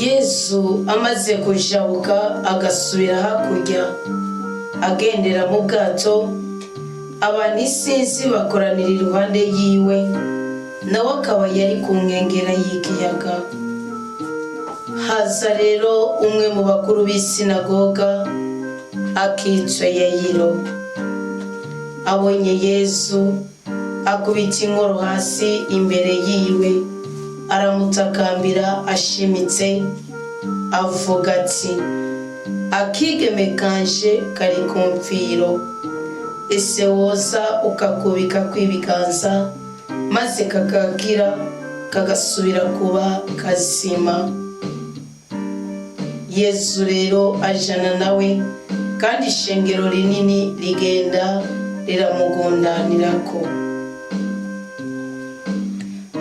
Yesu amaze kujabuka agasubira hakurya agendera mu bwato, abantu isinzi bakoranira iruhande yiwe, nawe akaba yari ku nkengera y'ikiyaga. Haza rero umwe mu bakuru b'isinagoga akitwa Yayiro. Abonye Yesu akubita inkoro hasi imbere yiwe, aramutakambira ashimitse avuga ati, akigeme kanje kari ku mfiro, ese woza ukakubika kw'ibiganza maze kakakira kagasubira kuba kazima. Yesu rero ajana nawe, kandi ishengero rinini rigenda riramugundanirako.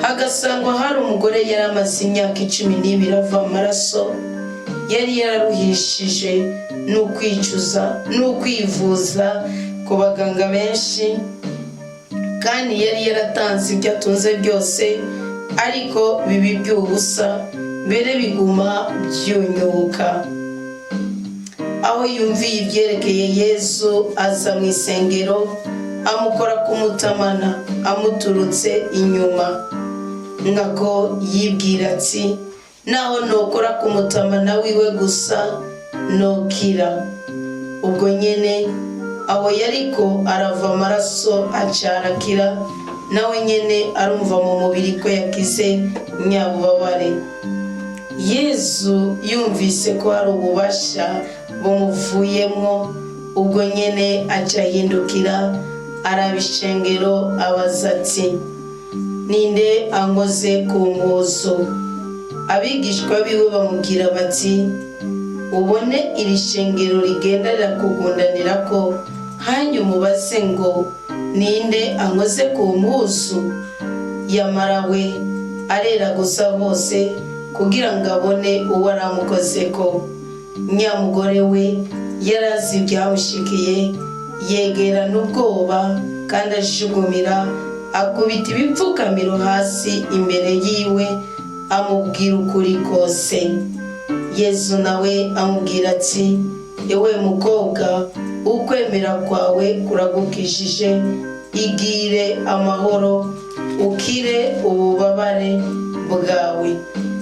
Hagasangwa hari umugore yari amaze imyaka 12 ava amaraso, yari yararuhishije n'ukwicuza n'ukwivuza ku baganga benshi, kandi yari yaratanze ibyo atunze byose, ariko bibi by'ubusa, mbere biguma byunyuka. Aho yumviye ibyerekeye Yesu, aza mu isengero amukora ku mutamana amuturutse inyuma, nkako yibwira ati, naho nokora ku mutamana wiwe gusa nokira. Ubwo nyene aho yariko arava amaraso acarakira, nawe nyene arumva mu mubiri ko yakize nyabubabare. Yesu yumvise ko hari ububasha bumuvuyemwo, ubwo nyene acahindukira arabishengero abaza ati, ninde ankoze ku mpuzu? Abigishwa biwe bamubwira bati, ubone iri shengero rigenda rirakugundanirako, hanyuma ubaze ngo ninde ankoze ku mpuzu? Yamara we arera gusa bose kugira ngo abone uwo aramukozeko. Nyamugore we yarazi ibyamushikiye, yegerana ubwoba kandi ashugumira, akubita ibipfukamiro hasi imbere yiwe, amubwira ukuri kose. Yesu nawe amubwira ati, ewe mukobwa, ukwemera kwawe kuragukijije, igire amahoro, ukire ububabare bwawe.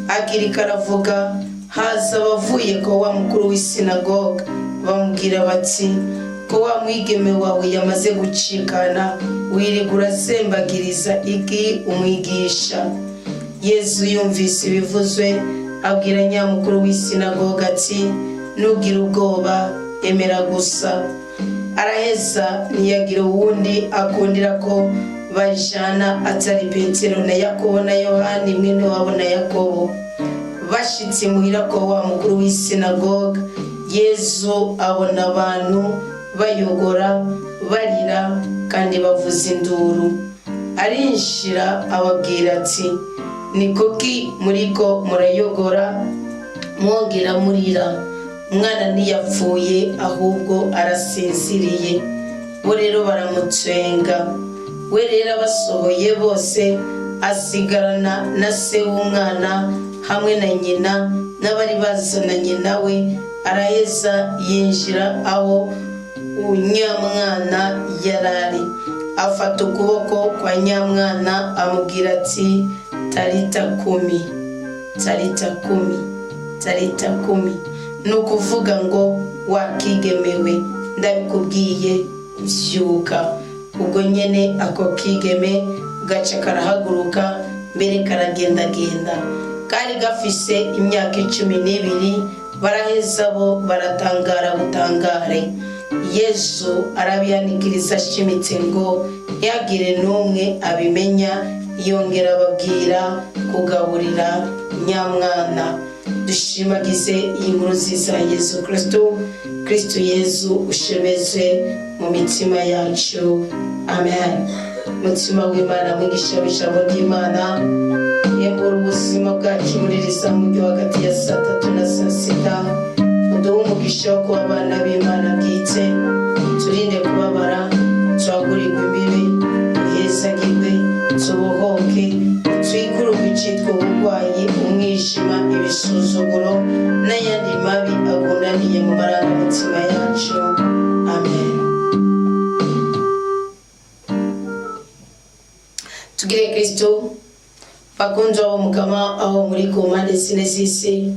Akirika aravuga, haza abavuye ko wa mukuru w'isinagoga, bamubwira bati, ko wa mwigeme wawe yamaze gucikana, wirirwa urasembagiriza iki umwigisha? Yesu yumvise ibivuzwe, abwira nyamukuru w'isinagoga ati, nugira ubwoba, emera gusa. Araheza ntiyagira uwundi akundira ko bajana atari Petero na Yakobo na Yohani mwene wabo na Yakobo. Bashitse muhira ko wa mukuru w'isinagoga, Yesu abona abantu bayogora, barira kandi bavuza induru. Arinshira ababwira ati, nikoki muriko murayogora mwongera murira? Umwana ntiyapfuye ahubwo arasinziriye. Bo rero baramutwenga. We rero abasohoye bose, asigarana na se w'umwana hamwe na nyina n'abari bazananye nawe. Araheza yinjira aho nyamwana yarari, afata ukuboko kwa nyamwana amubwira ati, tarita kumi, tarita kumi, tarita kumi. Nukuvuga ngo wakigemewe, ndabikubwiye vyuka. Ubwo nyene ako kigeme gaca karahaguruka, mbere karagendagenda. Kari gafise imyaka 12. Baraheza bo baratangara butangare. Yesu arabihanikiriza ashimitse ngo yagire n'umwe abimenya, yongera ababwira kugaburira nyamwana. Dushimagize iyi nkuru nziza ya Yesu Kristo. Kristo Yesu ushemeze mu mitima yacu. Amen. Mutima w'Imana, mwigisha w'ijambo ry'Imana, yembura ubuzima bwacu buririza mu byo hagati ya 3 na 6. Uduhe umugisha wo kuba abana b'Imana bwite, turinde kubabara, twagurirwe imbibi, duhezagirwe, tubohoke, twikuruke nk'icitwa uburwayi, umwijima, ibisuzuguro n'ayandi mabi agunaniye mu marangamutima yacu. Amen. Tugire Kristo bakunzi abo Mukama aho muri ku mpande zine z'isi,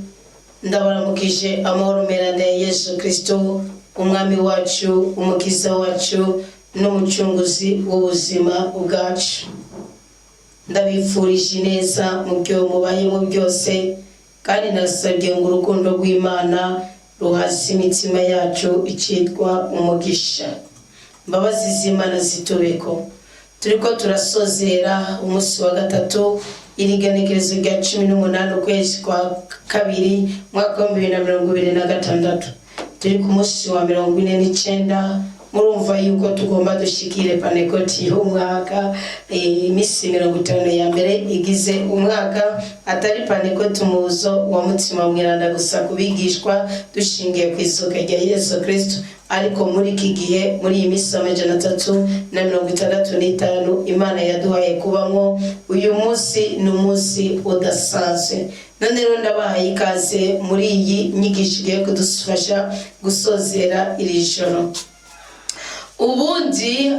ndabaramukije amahoro merane ya Yesu Kristo, umwami wacu, umukiza wacu n'umucunguzi w'ubuzima bwacu. Ndabifurije neza mu byo mubayemo byose, kandi nasabye ngo urukundo rw'Imana ruhaze imitima yacu icitwa umugisha. Mbabazi z'Imana zitubeko. Turiko turasozera umunsi wa gatatu irigenekerezo rya 18 ukwezi kwa kabiri mwaka wa 2026. Turi ku munsi wa 49. Murumva yuko tugomba dushikire Panekoti y'umwaka, imisi 50 ya mbere igize umwaka, atari Panekoti umuzo wa mutima mweranda gusa kubigishwa dushingiye ku izuka rya Yesu Kristo, ariko muri iki gihe muri iyi misi 365 Imana yaduhaye kubamo, uyu munsi ni umunsi udasanzwe. None rero ndabahaye ikaze muri iyi nyigisho igiye kudufasha gusozera iri joro. Ubundi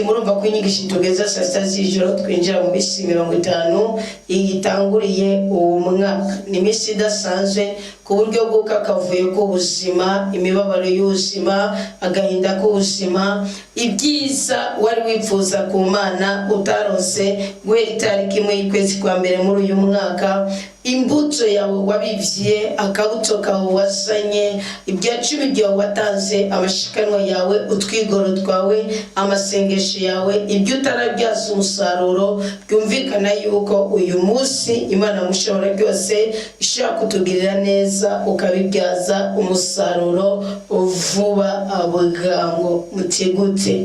murumva ko inyigisho tugeza saa sita z'ijoro twinjira mu misi 50 igitanguriye uwo mwaka. Ni misi idasanzwe ku buryo bw'uko akavuyo k'ubuzima, imibabaro y'ubuzima, agahinda k'ubuzima, ibyiza wari wifuza ku Mana utarose guhera itariki 1 y'ukwezi kwa mbere muri uyu mwaka, imbuto yawe wabivye, akabuto kawe wazanye, ibya 10 byawe watanze, amashikanwa yawe, utwigoro twawe, amasengesho yawe, ibyo utarabyaza umusaruro. Byumvikana yuko uyu munsi Imana mushobora byose ishaka kutugirira neza, ukabibyaza umusaruro vuba bwangu. Mutigute.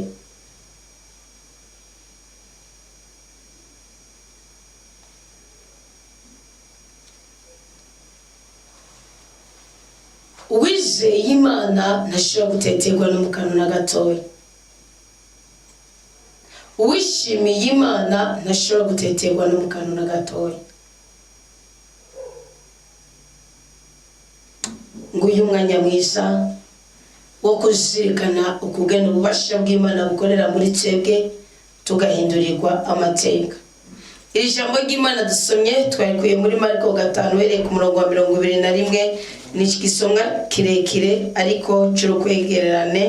Uwizeye Imana ntashobora guteterwa no mu kanwa na gatoya. Uwishimiye Imana ntashobora guteterwa no mu kanwa na gatoya. Ngo uyu mwanya mwiza wo kuzirikana ukugena ububasha bw'Imana bukorera muri twebwe, tugahindurirwa amateka. Iri jambo ry'Imana dusomye twarikuye muri Marko 5 uhereye ku murongo wa 21. Ni igisomwa kirekire ariko cy'urukwegererane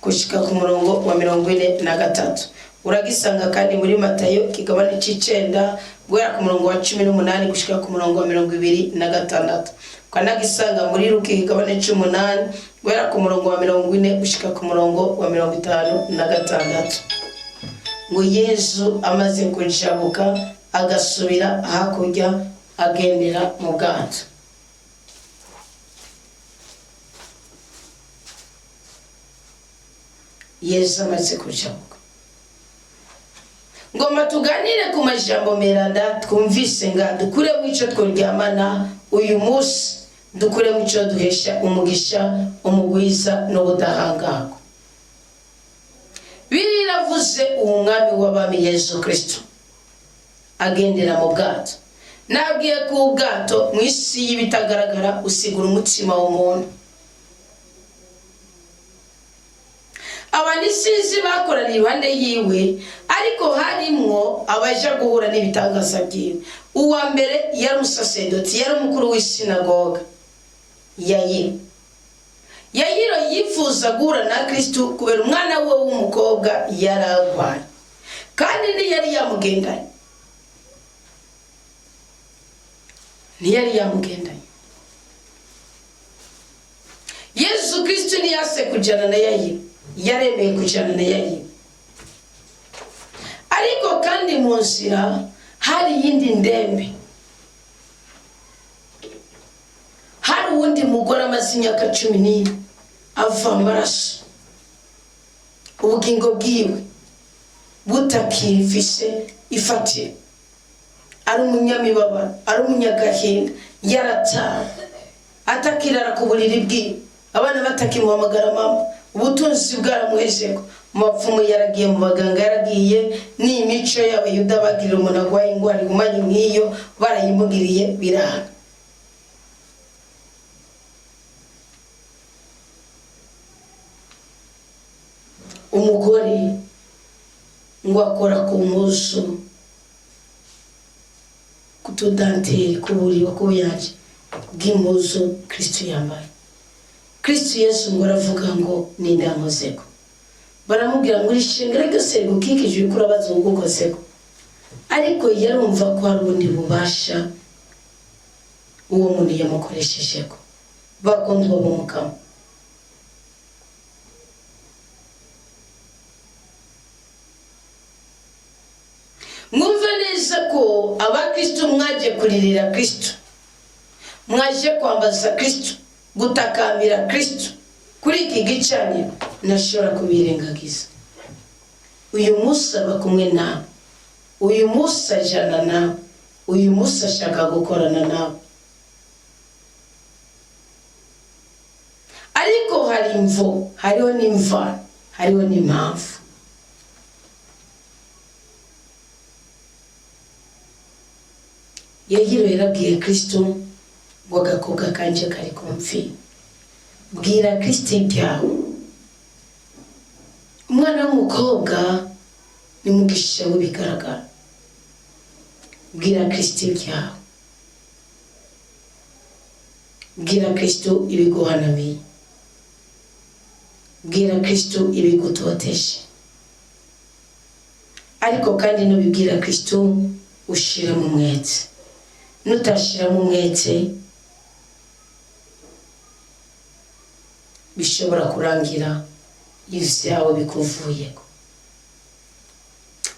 gushika ku murongo wa 43. Uragisanga kandi muri Matayo kigabane c'9 guhera ku murongo wa 18 gushika ku murongo wa 26. Kanagisanga muri Luka kigabane c'8 guhera ku murongo wa 40 gushika ku murongo wa 56. Ngo Yesu amaze kujabuka agasubira hakurya agendera mu bwato. Yesu amaze kujabuka. Ngoma tuganire ku majambo meranda twumvise nga dukure mu ico tworyamana uyu munsi, dukure mu ico duhesha umugisha, umugwiza n'ubudahangarwa. Biravuze umwami w'abami Yesu Kristo agendera mu bwato. Nabwiye ku bwato mu isi y'ibitagaragara usigura umutima w'umuntu. Abanisizi bakoraniye iruhande yiwe, ariko harimwo abaja guhura n'ibitangaza byiwe. Uwa mbere yari umusaserdoti, yari umukuru w'isinagoga Yayiro yifuza guhura na Kristo kubera umwana we w'umukobwa yaragwaye, kandi ntiyari yamugendanye. Yesu Kristo ntiyase kujana na Yayiro, yaremeye kujana na Yayiro. Ariko kandi mu nzira hari yindi ndembe, hari uwundi mugore amaze imyaka 14 ava amaraso, ubugingo bwiwe butakifise ifatire, ari umunyamibabaro, ari umunyagahinda, yaratawe, atakirara ku buriri bwiwe, abana batakimuhamagara mama, ubutunzi bwaramuhejeko, mapfumu yaragiye, mu baganga yaragiye, n'imico y'abayuda bagirira umuntu arwaye ingwara igumanye nk'iyo barayimugiriye biranga. Umugore ngo akora ku muzu kutudanteri kuburiwa kubuyaje bw'impuzu Kristo yambaye. Kristo Yesu ngo aravuga ngo ni ndamuzeko, baramubwira ngo ishingire gose gukikije kuri abazungu goseko, ariko yarumva ko hari ubundi bubasha uwo muntu yamukoreshejeko bakondwa bumukamo. Mwumva neza ko abakristo mwaje kuririra Kristo, mwaje kwambaza Kristo, gutakambira Kristo kuri iki gicaniro, nashobora kubirengagiza. Uyu munsi aba kumwe nawe, uyu munsi ajana nawe, uyu munsi ashaka gukorana nawe. Ariko hari imvo, hariho n'imva, hariho n'impamvu. Yagiro yarabwiye Kristo ngo agakobwa kanje kari kumfi, bwira Kristo ibyawe. Umwana w'umukobwa ni mugisha w'ibigaragara, bwira Kristo ibyawe, bwira Kristo ibiguhanamiye, bwira Kristo ibigutoteshe. Ariko kandi nubibwira Kristo ushira mu mwete, nutashira mu mwete bishobora kurangira ivyawe bikuvuyeko.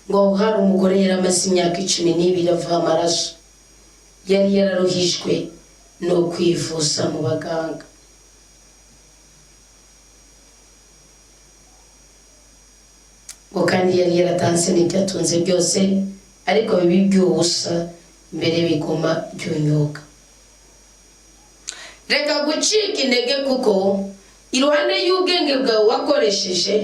Ngo hari umugore yaramaze imyaka 12 ava amaraso, yari yararuhijwe no kwivuza mu baganga. Ngo kandi yari yaratanze n'ibyatunze byose, ariko bibi by'ubusa mbere bigoma byunyuka. Reka gucika intege, kuko iruhande y'ubwenge bwawe wakoresheje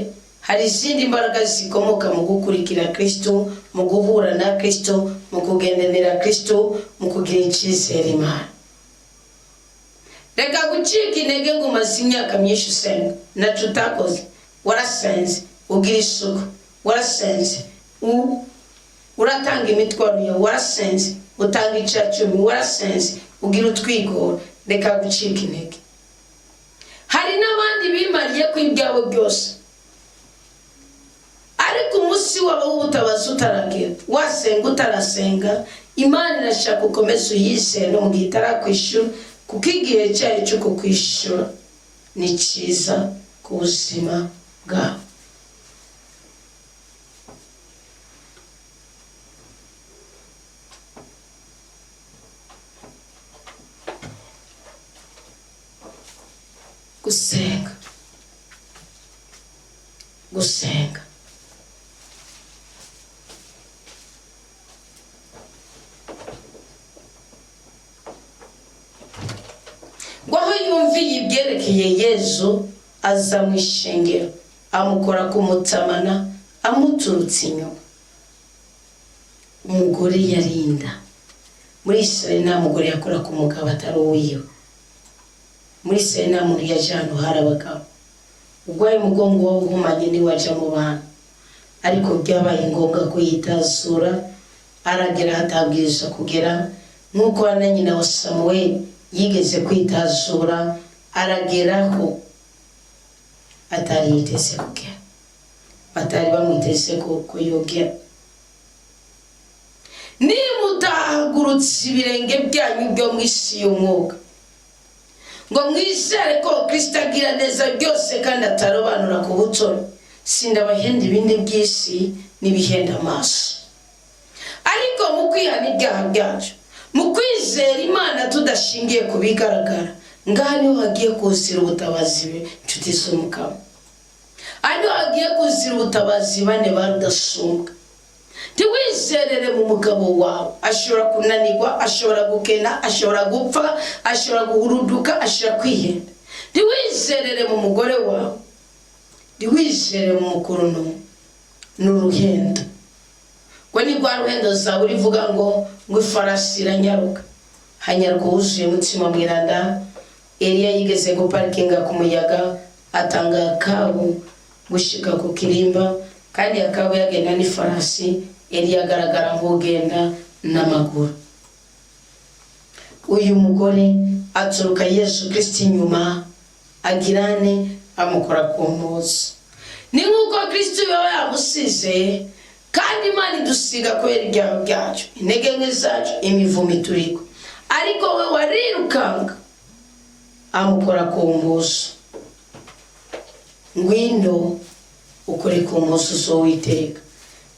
hari izindi mbaraga zikomoka mu gukurikira Kristo, mu guhura na Kristo, mu kugendanira Kristo, mu kugira icyizere Imana. Reka gucika intege ngo umaze imyaka myinshi usenga ntacyo utakoze. Warasenze ugira isuku, warasenze uratanga imitwaro yawe, warasenze utanga icacumi, warasenze ugira utwigora. Reka gucika intege. Hari n'abandi bimariye ku ibyabo byose, ariko umunsi wabo w'ubutabazi utaragira, wasenga utarasenga, Imana irashaka ukomeza uyizere no mu gihe itarakwishura, kuko igihe cyari cyo kukwishura ni cyiza ku buzima bwawe. Gusenga, gusenga. Gwaho yumviye ibyerekeye Yesu, aza mu ishengero, amukora ku mutamana, amuturutse inyuma. Umugore yarinda. Muri Israeli nta mugore yakora ku mugabo atari uwiwe. Muri Israeli nta muntu yaje hano hari abagabo. Ugwaye umugongo wawe uhumanye niwaja mu bantu, ariko byabaye ngombwa ko yitazura, aragera hatabwirizwa kugera, nk'uko na nyina wa Samuel yigeze kwitazura, arageraho atari yiteze kugera, batari bamwiteze ko yogera. Nimutahagurutse ibirenge byanyu byo mu isi y'umwuka, ngo mwizere ko Kristo agira neza byose kandi atarobanura ku butoni, sindabahenda ibindi by'isi n'ibihenda amaso. Ariko mu kwihana ibyaha byacu, mu kwizera Imana tudashingiye ku bigaragara, ngaha niho hagiye kuzira ubutabazi b'inshuti z'umukama. Niho hagiye kuzira ubutabazi bane barudasumbwa. Tiwizerere mu mugabo wawe, ashobora kunanirwa, ashobora gukena, ashobora gupfa, ashobora guhuruduka, ashobora kwihenda. Tiwizerere mu mugore wawe, ndiwishere mu mukuruno n'uruhendo ngo ni rwa ruhendo Zaburi ivuga ngo ifarasi iranyaruka hanyaruka wuzuye umutima mwiranda. Eliya yigeze guparikinga ku muyaga atanga akabu gushika ku kirimba kandi akabu yagenda n'ifarasi, Eliya agaragara nk'ugenda n'amaguru. Uyu mugore aturuka Yesu Kristo inyuma agirane amukora ku mpuzu. Ni nk'uko Kristo yaba yamusize kandi Imana idusiga kubera ibyaha byacu, intege nke zacu, imivumo ituriko, ariko we warirukanga amukora ku mpuzu. Ngwino ukore ku mpuzu z'Uwiteka.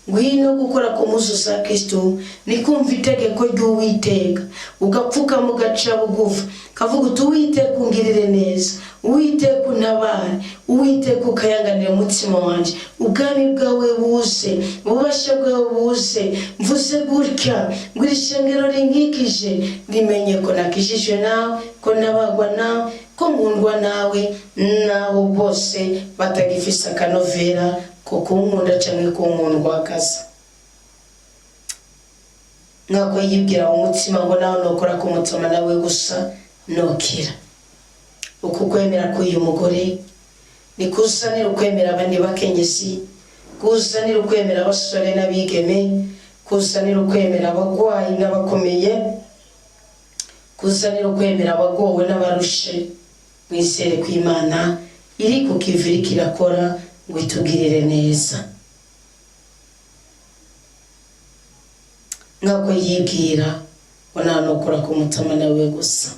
Ngwino gukora ku mpuzu za Kristo ni kumva itegeko ry'Uwiteka, ugapfuka mu gaca bugufa kavuga uti Uwiteka ungirire neza, Uwiteka untabare, Uwiteka ukayanganira umutima wanje, ubwami bwawe buze, ububasha bwawe buze. Mvuze gutya ngo iri shengero rinkikije rimenye ko nakijijwe nawe, ko nabagwa nawe, ko nkundwa nawe, naho bose batagifise akanovera ko kunkunda cyangwa ko nkundwakaza. Nkako yibwira umutima ngo nawe nokora ku mutima nawe gusa nokira. Uku kwemera k'uyu mugore ni kuzanira ukwemera abandi bakenyezi, kuzanira ukwemera abasore n'abigeme, kuzanira ukwemera abagwayi n'abakomeye, kuzanira ukwemera abagowe n'abarushe. Mwizere ko Imana iri ku kiviri kirakora ngo itugirire neza. Nkako yibwira ngo nawe nokora ku mutima nawe gusa.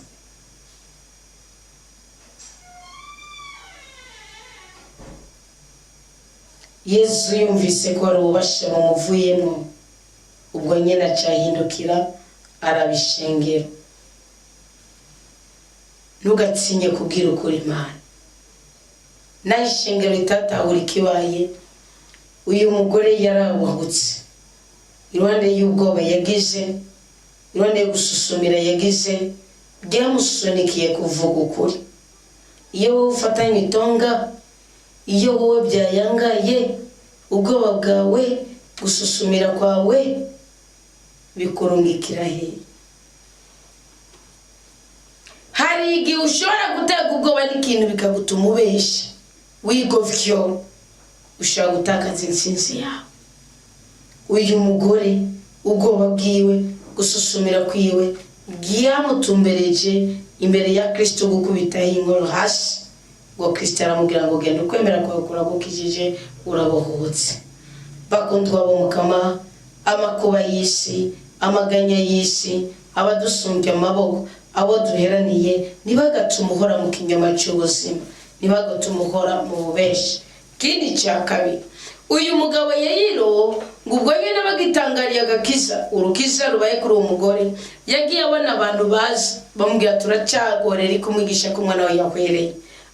Yesu yumvise ko ari ububasha bumuvuyemo, ubwo nyine acahindukira arabishengera. Ntugatsinye kubwira ukuri Imana. Naho ishengero ritatahura ikibaye, uyu mugore yarabahutse iruhande y'ubwoba yagize, iruhande yo gususumira yagize, byamusonikiye kuvuga ukuri. Iyo wowe ufatanye itonga, iyo wowe byayangaye, ubwoba bwawe, gususumira kwawe bikurungikira he? Hari igihe ushobora gutega ubwoba n'ikintu bikagutuma ubesha, wigovyo, ushobora gutakaza intsinzi yawe. Uyu mugore ubwoba bwiwe, gususumira kwiwe byamutumbereje imbere ya Kristo gukubitaho inkoro hasi, ngo Kristo aramubwira ngo genda ukwemera kwawe kuragukijije, urabohotse. Bakundwa bo Mukama, amakuba y'isi, amaganya y'isi, abadusumbya amaboko, abo duheraniye, ntibagatume uhora mu kinyoma cy'ubuzima, ntibagatume uhora mu bubeshi. Kindi cya kabiri, uyu mugabo Yayiro ngo ubwo nyine bagitangariye agakiza, urukiza rubaye kuri uwo mugore, yagiye abona abantu bazi bamubwira turacyagorera kumwigisha ko umwana we yahwereye.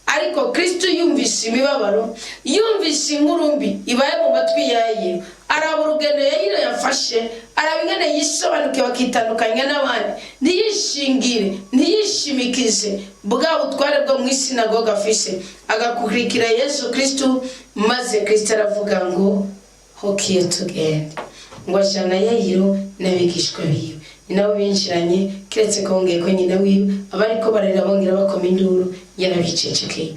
Ariko Kristo yumvise imibabaro, yumvise inkuru mbi ibaye mu matwi ya Yayiro, araba urugendo Yayiro yafashe, araba ingene yisobanuke bakitandukanya n'abandi, ntiyishingire, ntiyishimikize bwa butware bwo mu isinagoga afise, agakurikira Yesu Kristo. Maze Kristo aravuga ngo hokiye tugende, ngo ajana Yayiro n'abigishwa biwe, ni nabo binjiranye, kiretse ko ngeye ko nyina wiwe abariko barera bongera bakoma induru, yarabicecekeye.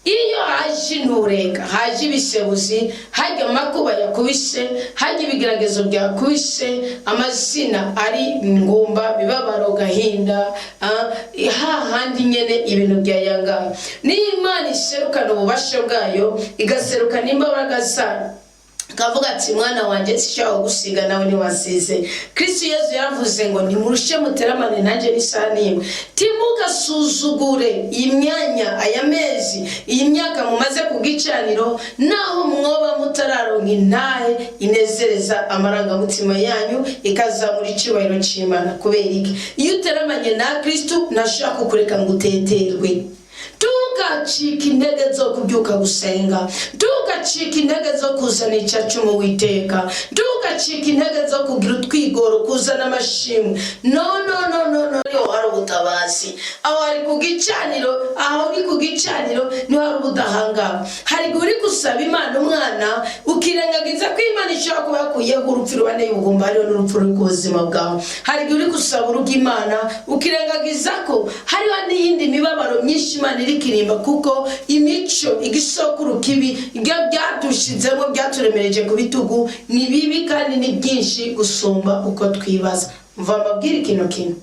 Iyo haje intureka, haje ibisebuzi, haje amakuba yakubise, haje ibigeragezo byakubise, amazina ari ngumba, bibabaro, gahinda, hahandi nyene ibintu byayanga, ni Imana iserukana ububasha bwayo, igaserukana imbaraga zayo, kavuga ati mwana wanje sishaka gusiga nawe ni wasize. Kristo Yesu yaravuze ngo nimurushe muteramane nanjye n'isani, timugasuzugure imyanya ayamezi imyaka mumaze kugicaniro, naho mwoba mutararonka intahe inezereza amaranga mutima yanyu, ikazamura icubahiro c'Imana. Kubera iki? Iyo uteramanye na Kristo ntashaka kukureka ngo uteterwe. Tugacika intege zo kubyuka gusenga, tugacika intege zo kuzana icyacu mu Uwiteka, tugacika intege zo kugira utwigoro, kuzana amashimwe. No hari ubutabazi. Aho hari ku gicaniro, aho uri ku gicaniro niho hari ubudahangara. Hari uri gusaba Imana umwana ukirengagiza ko Imana ishobora kuba yakuyeho urupfu rubane ubugumba hariho n'urupfu rw'ubuzima bwawe. Hari uri gusaba urugo Imana ukirengagiza ko hariho n'iyindi mibabaro myinshi Imana iri kirimba, kuko imico igisokuru kibi byatushizemo byaturemereje ku bitugu ni bibi kandi ni byinshi gusumba uko twibaza. Mva mbabwira ikintu kimwe,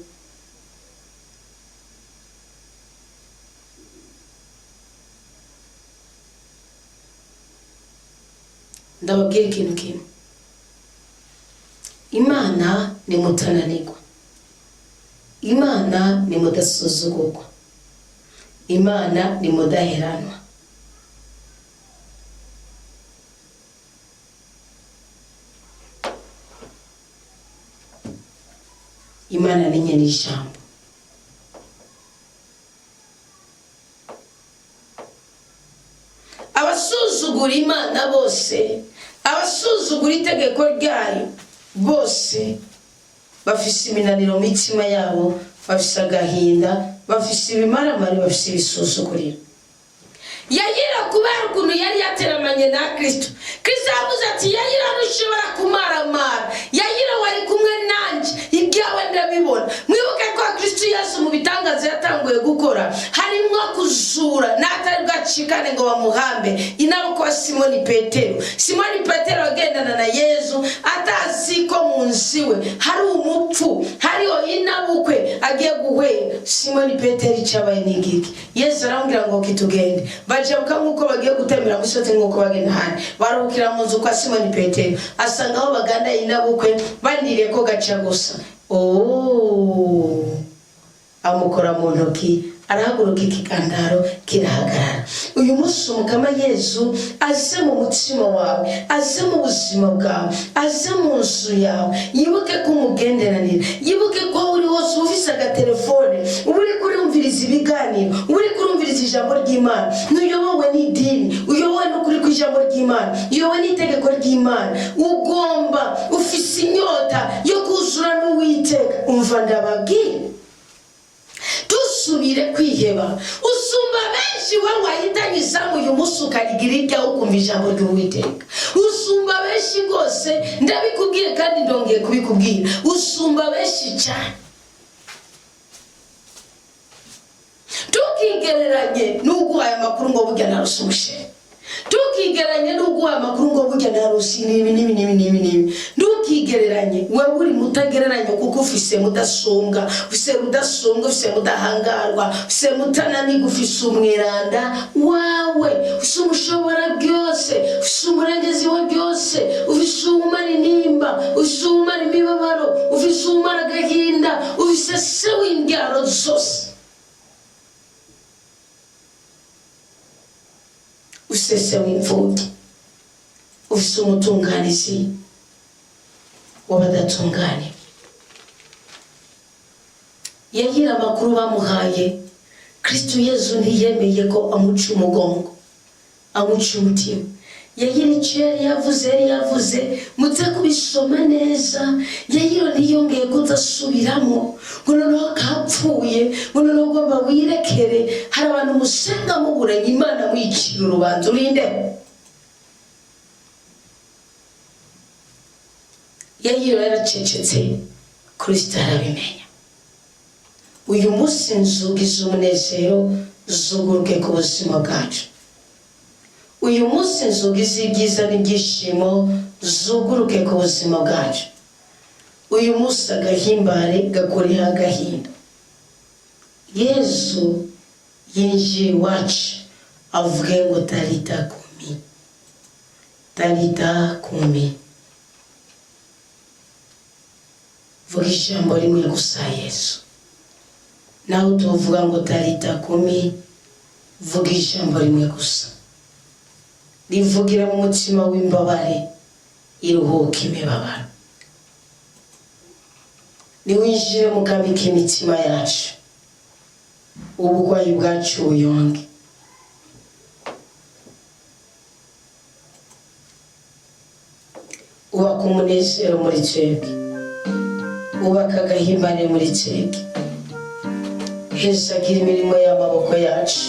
ndababwira ikintu kimwe, Imana ni mutananirwa, Imana ni mudasuzugurwa, Imana ni mudaheranwa. Imana ni nyene ijambo. Abasuzugura Imana bose, abasuzugura itegeko ryayo bose, bafise iminaniro mitima yabo, bafise agahinda, bafise ibimaramari, bafise ibisuzuguriro. Yayira kubera ukuntu yari yateramanye na Kristo. Kristo yavuze ati Yayira ntushobora kumaramara, Yayira wari kumwe nanje, ibyawe ndabibona. Mwibuke ko Kristo Yesu mu bitangaza yatanguye gukora harimo kuzura n'atari bwacikane ngo bamuhambe. Inabo kwa Simoni Petero. Simoni Petero agendana na Yesu atazi ko mu nsiwe hari umupfu, hariho inabukwe agiye guhwera. Simoni Petero icabaye n'igiki? Yesu arambwira ngo kitugende. Bajabuka nkuko bagiye gutemera musote nkuko bagenda hane. Barukira mu nzu kwa Simoni Petero. Asanga aho baganda inabukwe bandiriye ko gaca gusa. Amukora mu ntoki, arahaguruka ikigandaro kirahagarara. Uyu munsi Umukama Yesu aze mu mutima wawe, aze mu buzima bwawe, aze mu nzu yawe. Yibuke ko umugenderanira, yibuke ko uri hose ufise agatelefone, uri kurumviriza ibiganiro, uri kurumviriza ijambo ry'Imana. Nuyobowe n'idini, uyobowe n'ukuri kw'ijambo ry'Imana, uyobowe n'itegeko ry'Imana. Ugomba ufise inyota yo kuzura n'Uwiteka. Umva ndababwira, dusubire kwiheba. Usumba benshi we wahitanye izamu uyu munsi ukarigira iryaho ukumva ijambo ry'Uwiteka. Usumba benshi rwose, ndabikubwiye kandi ndongeye kubikubwira, usumba benshi cyane. Tukigereranye n'uguhaye amakuru ngo burya narose umushere, tukigereranye n'uguhaye amakuru ngo burya narose nibi. Ntukigereranye, wewe uri mutagereranye kuko ufise mudasumbwa, ufise mudasumbwa, ufise mudahangarwa, ufise mutananirwa, ufise umweranda wawe, ufise umushobora byose, ufise umurengezi wa byose, ufise umara inimba, ufise umara imibabaro, ufise umara agahinda, ufise se w'imbyaro zose, ufise w'imfubyi, ufise umutunganizi w'abadatunganye. Yayira amakuru bamuhaye, Kristo Yesu ntiyemeye ko amuca umugongo, amuca umutima. Yayira icyo yari yavuze muze kubisoma neza. Yayira ntiyongeye kudasubiramo ngo noneho kapfuye, ngo noneho ugomba wirekere. Hari abantu musenga muburanye Imana mwicira urubanza, urinde. Yayira yaracecetse, Kristo arabimenya. Uyu munsi inzugi z'umunezero zuguruke ku buzima bwacu. Uyu munsi inzugi z'ibyiza n'ibyishimo zuguruke ku buzima bwacu. Uyu munsi agahimbare gakoreha agahinda. Yesu yinjiye iwacu avuge ngo Talita kumi, Talita kumi. Vuga ijambo rimwe gusa Yesu. Nawe utuvuga ngo Talita kumi, vuga ijambo rimwe gusa. Rivugira mu mutima w'imbabare, iruhuka imibabaro. Niwinjire mu kabi k'imitima yacu, uburwayi bwacu buyonge. Ubaka umunezero muri twebwe, ubaka agahimbane muri twebwe. hezagira imirimo y'amaboko yacu.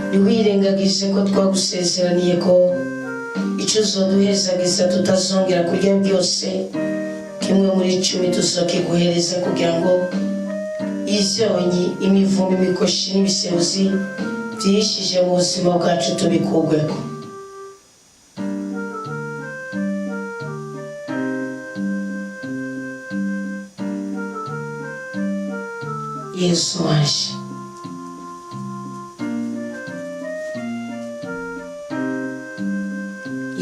Ntiwirengagize ko twagusezeraniye ko icyo uzoduhezagiza tutazongera kurya byose, kimwe muri 10 tuzokiguhereza kugira ngo ivyonyi, imivumo, imikoshi n'ibiseruzi byishije mu buzima bwacu tubikugweko. Yesu waje,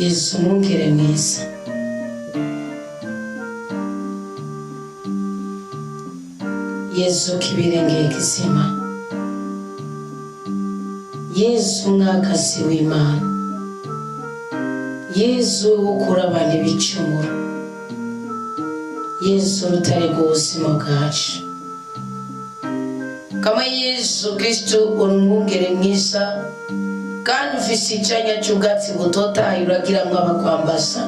Yesu mwungere mwiza, Yesu kibirengeye kizima, Yesu mwakazi w'Imana, Yesu ukura abantu ibicumuro, Yesu rutare rw'ubuzima bwacu. Kama Yesu Kristo urumwungere mwiza kandi ufise icanya cy'ubwatsi butotahaye uragira mw'abakwambaza,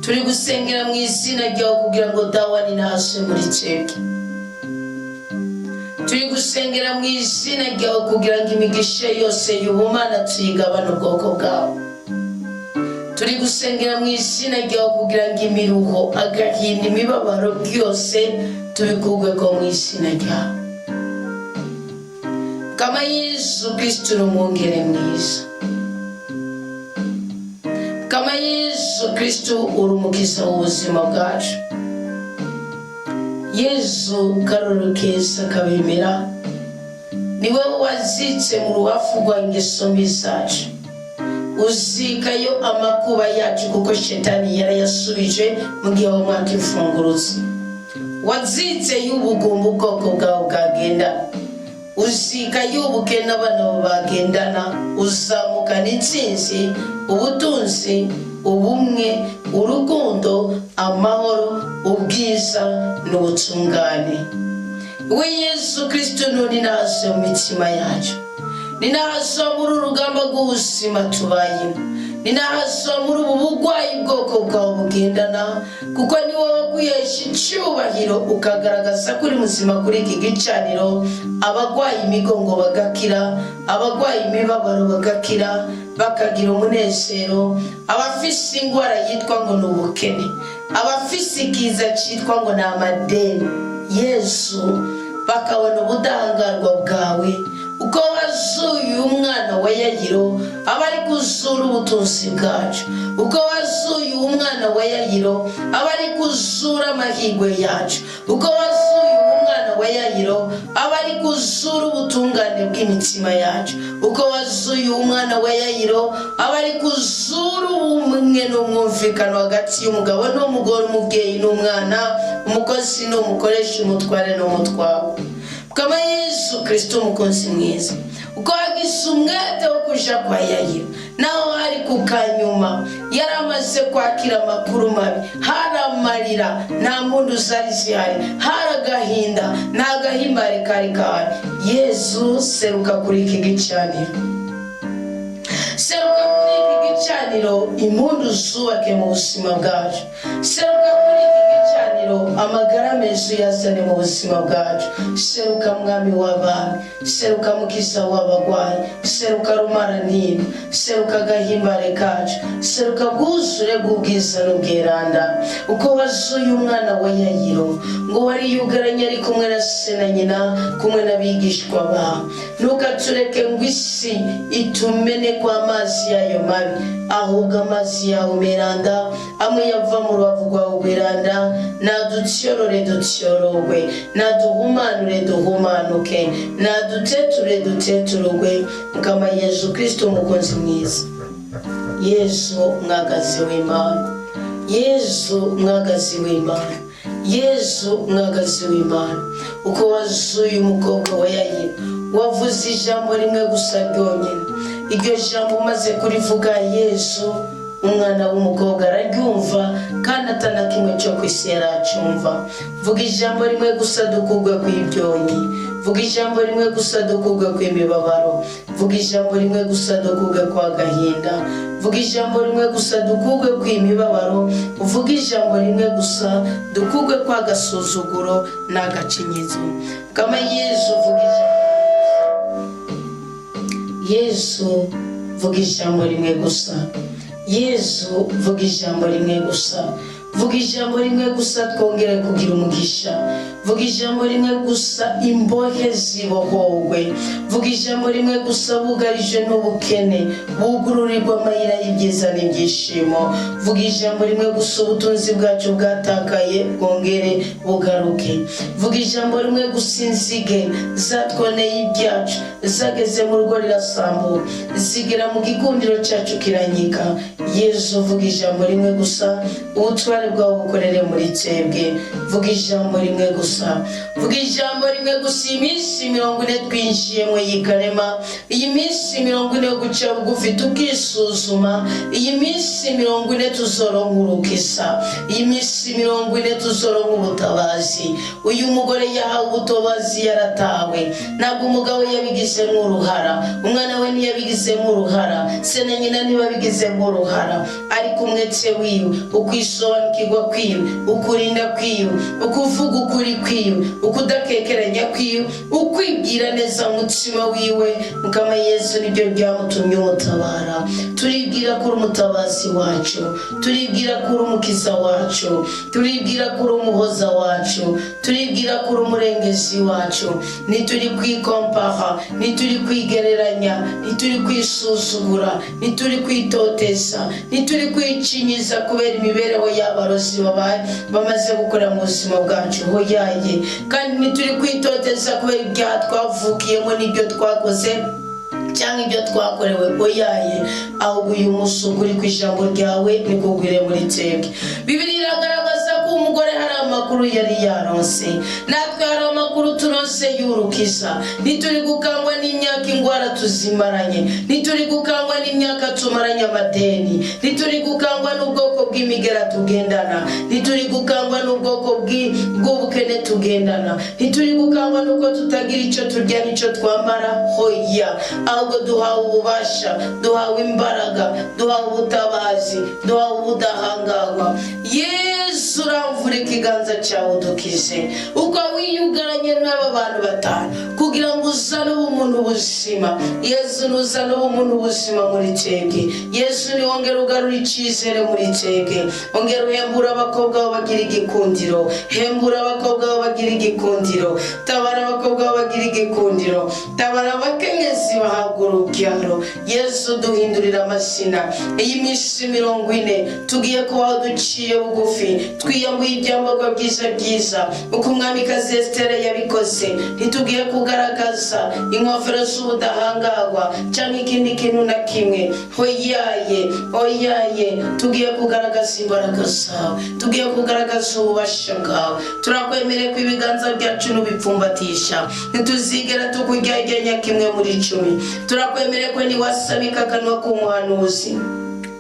turi gusengera mu izina ryawe kugira ngo dawani nahaswe muri twebwe. Turi gusengera mu izina ryawe kugira ngo imigisha yose y'ubumana tuyigabane ubwoko bwawe. Turi gusengera mu izina ryawe kugira ngo imiruho, agahinda, imibabaro byose tubikugweko mu izina ryawe. Kama Yesu Kristo urumwungere mwiza, kama Yesu Kristo urumukiza ubuzima bwacu. Yesu karoro keza kabemera, niwe wazitse mu rubafu rwa ingeso mbi zacu, uzikayo amakuba yacu kuko shetani yarayasubije mu gihe wamwaka imfunguruzo. Wazitse y'ubugumba ubwoko bwawe bwagenda, uzika y'ubukene abana bagendana, uzamukana intsinzi, ubutunzi, ubumwe, urukundo, amahoro, ubwiza n'ubutungane. We Yesu Kristo none naze mu mitima yacu, ninahaza muri urugamba rw'ubuzima tubayemo, ninahaza muri ubu bugwayi bwoko bwawe bugendana, kuko ni wowe wakwihesha icyubahiro ukagaragaza kuri muzima kuri iki gicaniro. Abagwayi imigongo bagakira, abagwayi imibabaro bagakira, bakagira umunezero, abafise ingwara yitwa ngo n'ubukene, abafise ikiza cyitwa ngo n'amadeni, Yesu bakabona ubudahangarwa bwawe uko wazuye umwana wa Yayiro abari kuzura ubutunzi bwacu, uko wazuye umwana wa Yayiro abari kuzura amahirwe yacu, uko wazuye umwana wa Yayiro abari kuzura ubutungane bw'imitima yacu, uko wazuye umwana wa Yayiro abari kuzura ubumwe n'umwumvikano hagati y'umugabo n'umugore, umubyeyi n'umwana, umukozi n'umukoresha, umutware n'umutwawe. Kama Yesu Kristo umukozi mwiza, uko wagize umwete wo kuja kwa Yayiro, naho hari kukanyuma yaramaze kwakira amakuru mabi, hari amarira, nta mpundu zari zihari, hari agahinda, nta gahimbare kari kahari. Yesu seruka kuri iki gicaniro, seruka kuri iki gicaniro, impundu zubake mu buzima bwacu. Seruka kuri iki gicaniro, amagara meza yazane mu buzima bwacu. Seruka mwami w'abami, seruka mukiza w'abagwayi, seruka rumaraniro, seruka gahimbare kacu, seruka bwuzure bw'ubwiza n'ubweranda. Uko wazuye umwana wa Yayiro ngo wari yugaranye ari kumwe na se na nyina, kumwe n'abigishwa bawe, ntukatureke ngo isi itumene kwa amazi yayo mabi, ahubwo amazi yawe meranda amwe yava mu rubavu rwawe rweranda, nadutyorore dutyororwe, naduhumanure duhumanuke, naduteture duteturwe. Kama Yesu Kristo umukozi mwiza, Yesu mwagazi w'Imana, Yesu mwagazi w'Imana, Yesu mwagazi w'Imana. Uko wazuye umukobwa wa Yayiro wavuze ijambo rimwe gusa ryonyine, iryo jambo umaze kurivuga Yesu umwana w'umukobwa araryumva kandi atanakimwe cyo kwisi yaracumva. Vuga ijambo rimwe gusa dukugwe kw'ibyonyi, vuga ijambo rimwe gusa dukugwe kw'imibabaro, vuga ijambo rimwe gusa dukugwe kwa gahinda, vuga ijambo rimwe gusa dukugwe kw'imibabaro, uvuga ijambo rimwe gusa dukugwe kwa gasuzuguro n'agacinyizo. Kama Yesu vuga ijambo, Yesu vuga ijambo rimwe gusa, Yesu vuga ijambo rimwe gusa, vuga ijambo rimwe gusa twongere kugira umugisha, vuga ijambo rimwe gusa imbohe zibohowe, vuga ijambo rimwe gusa bugarije n'ubukene bugururirwa amayira y'ibyiza n'ibyishimo, vuga ijambo rimwe gusa ubutunzi bwacu bwatakaye bwongere bugaruke, vuga ijambo rimwe gusa inzige zatwoneye ibyacu zageze mu rugo rirasambuka zigera mu gikundiro cyacu kiranyika. Yesu vuga ijambo rimwe gusa ubutware bwawe bukorere muri twebwe, vuga ijambo rimwe gusa, vuga ijambo rimwe gusa. Iminsi 40 twinjiyemo yikarema, iyi minsi 40 yo guca bugufi tukisuzuma, iyi minsi 40 tuzoronka urukisa, iyi minsi 40 tuzoronka ubutabazi. Uyu mugore yahawe ubutabazi yaratawe, ntabwo umugabo yabigizemo uruhara, umwana we ntiyabigizemo uruhara, se na nyina ntibabigizemo uruhara, ariko umwete wiwe, ukwisobanukirwa kwiwe, ukurinda kwiwe, ukuvuga ukuri kwiwe, ukudakekeranya kwiwe, ukwibwira neza umutima wiwe. Mukama Yesu nibyo byamutumye umutabara. Turibwira kuri umutabazi wacu, turibwira kuri umukiza wacu, turibwira kuri umuhoza wacu, turibwira kuri umurengezi wacu. Nituri kwikompara, nituri kwigereranya, nituri kwisuzugura, nituri kwitoteza, nituri kwicinyiza kubera imibereho y'abarozi bamaze gukora mu buzima bwacu hoyaye, kandi nituri kwitoteza kubera ibyaha twavukiyemo n'ibyo twakoze cyangwa ibyo twakorewe hoyaye. Ahubwo uyu munsi uri ku ijambo ryawe nikugwire muri twebwe. Bibiliya iragaragaza ko umugore hari amakuru yari yaronse, natwe hari amakuru turonse y'urukiza. Nituri gukangwa n'imyaka ingwara tuzimaranye, nituri gukangwa n'imyaka tumaranye amadeni, nituri gukangwa n'ubwoko bw'imigera tugendana, nituri gukangwa n'ubwoko bw'ubukene tugendana, nituri gukangwa n'uko tutagira icyo turya n'icyo twambara hoya. Ahubwo duhawe ububasha, duhawe imbaraga, duhawe ubutabazi, duhawe ubudahangarwa. Yesu uramvura ikiganza cyawe udukize, uko wiyugaranye n'aba bantu batanu kugira ngo uzane ubumuntu ubuzima. Yesu nuzane ubumuntu ubuzima muri twebwe. Yesu ni wongera ugarura icyizere muri twebwe, ongera uhembura abakobwa bagira igikundiro, hembura abakobwa bagira igikundiro, tabara abakobwa bagira igikundiro, tabara abakenyezi bahabwa urubyaro. Yesu duhindurira amazina. Iyi minsi 40 tugiye kubaho duciye bugufi, twiyambuye ibyambarwa byiza uko umwamikazi Estere yabikoze. Ntitugiye kugaragaza ingofero z'ubudahangarwa cyangwa ikindi kintu na kimwe hoyaye. Tugiye kugaragaza imbaraga zawe, tugiye kugaragaza ububasha bwawe. Turakwemereye ko ibiganza byacu n'ubipfumbatisha, ntituzigera tukuryarya kimwe muri 10. Turakwemereye ko niwasabika akanwa k'umuhanuzi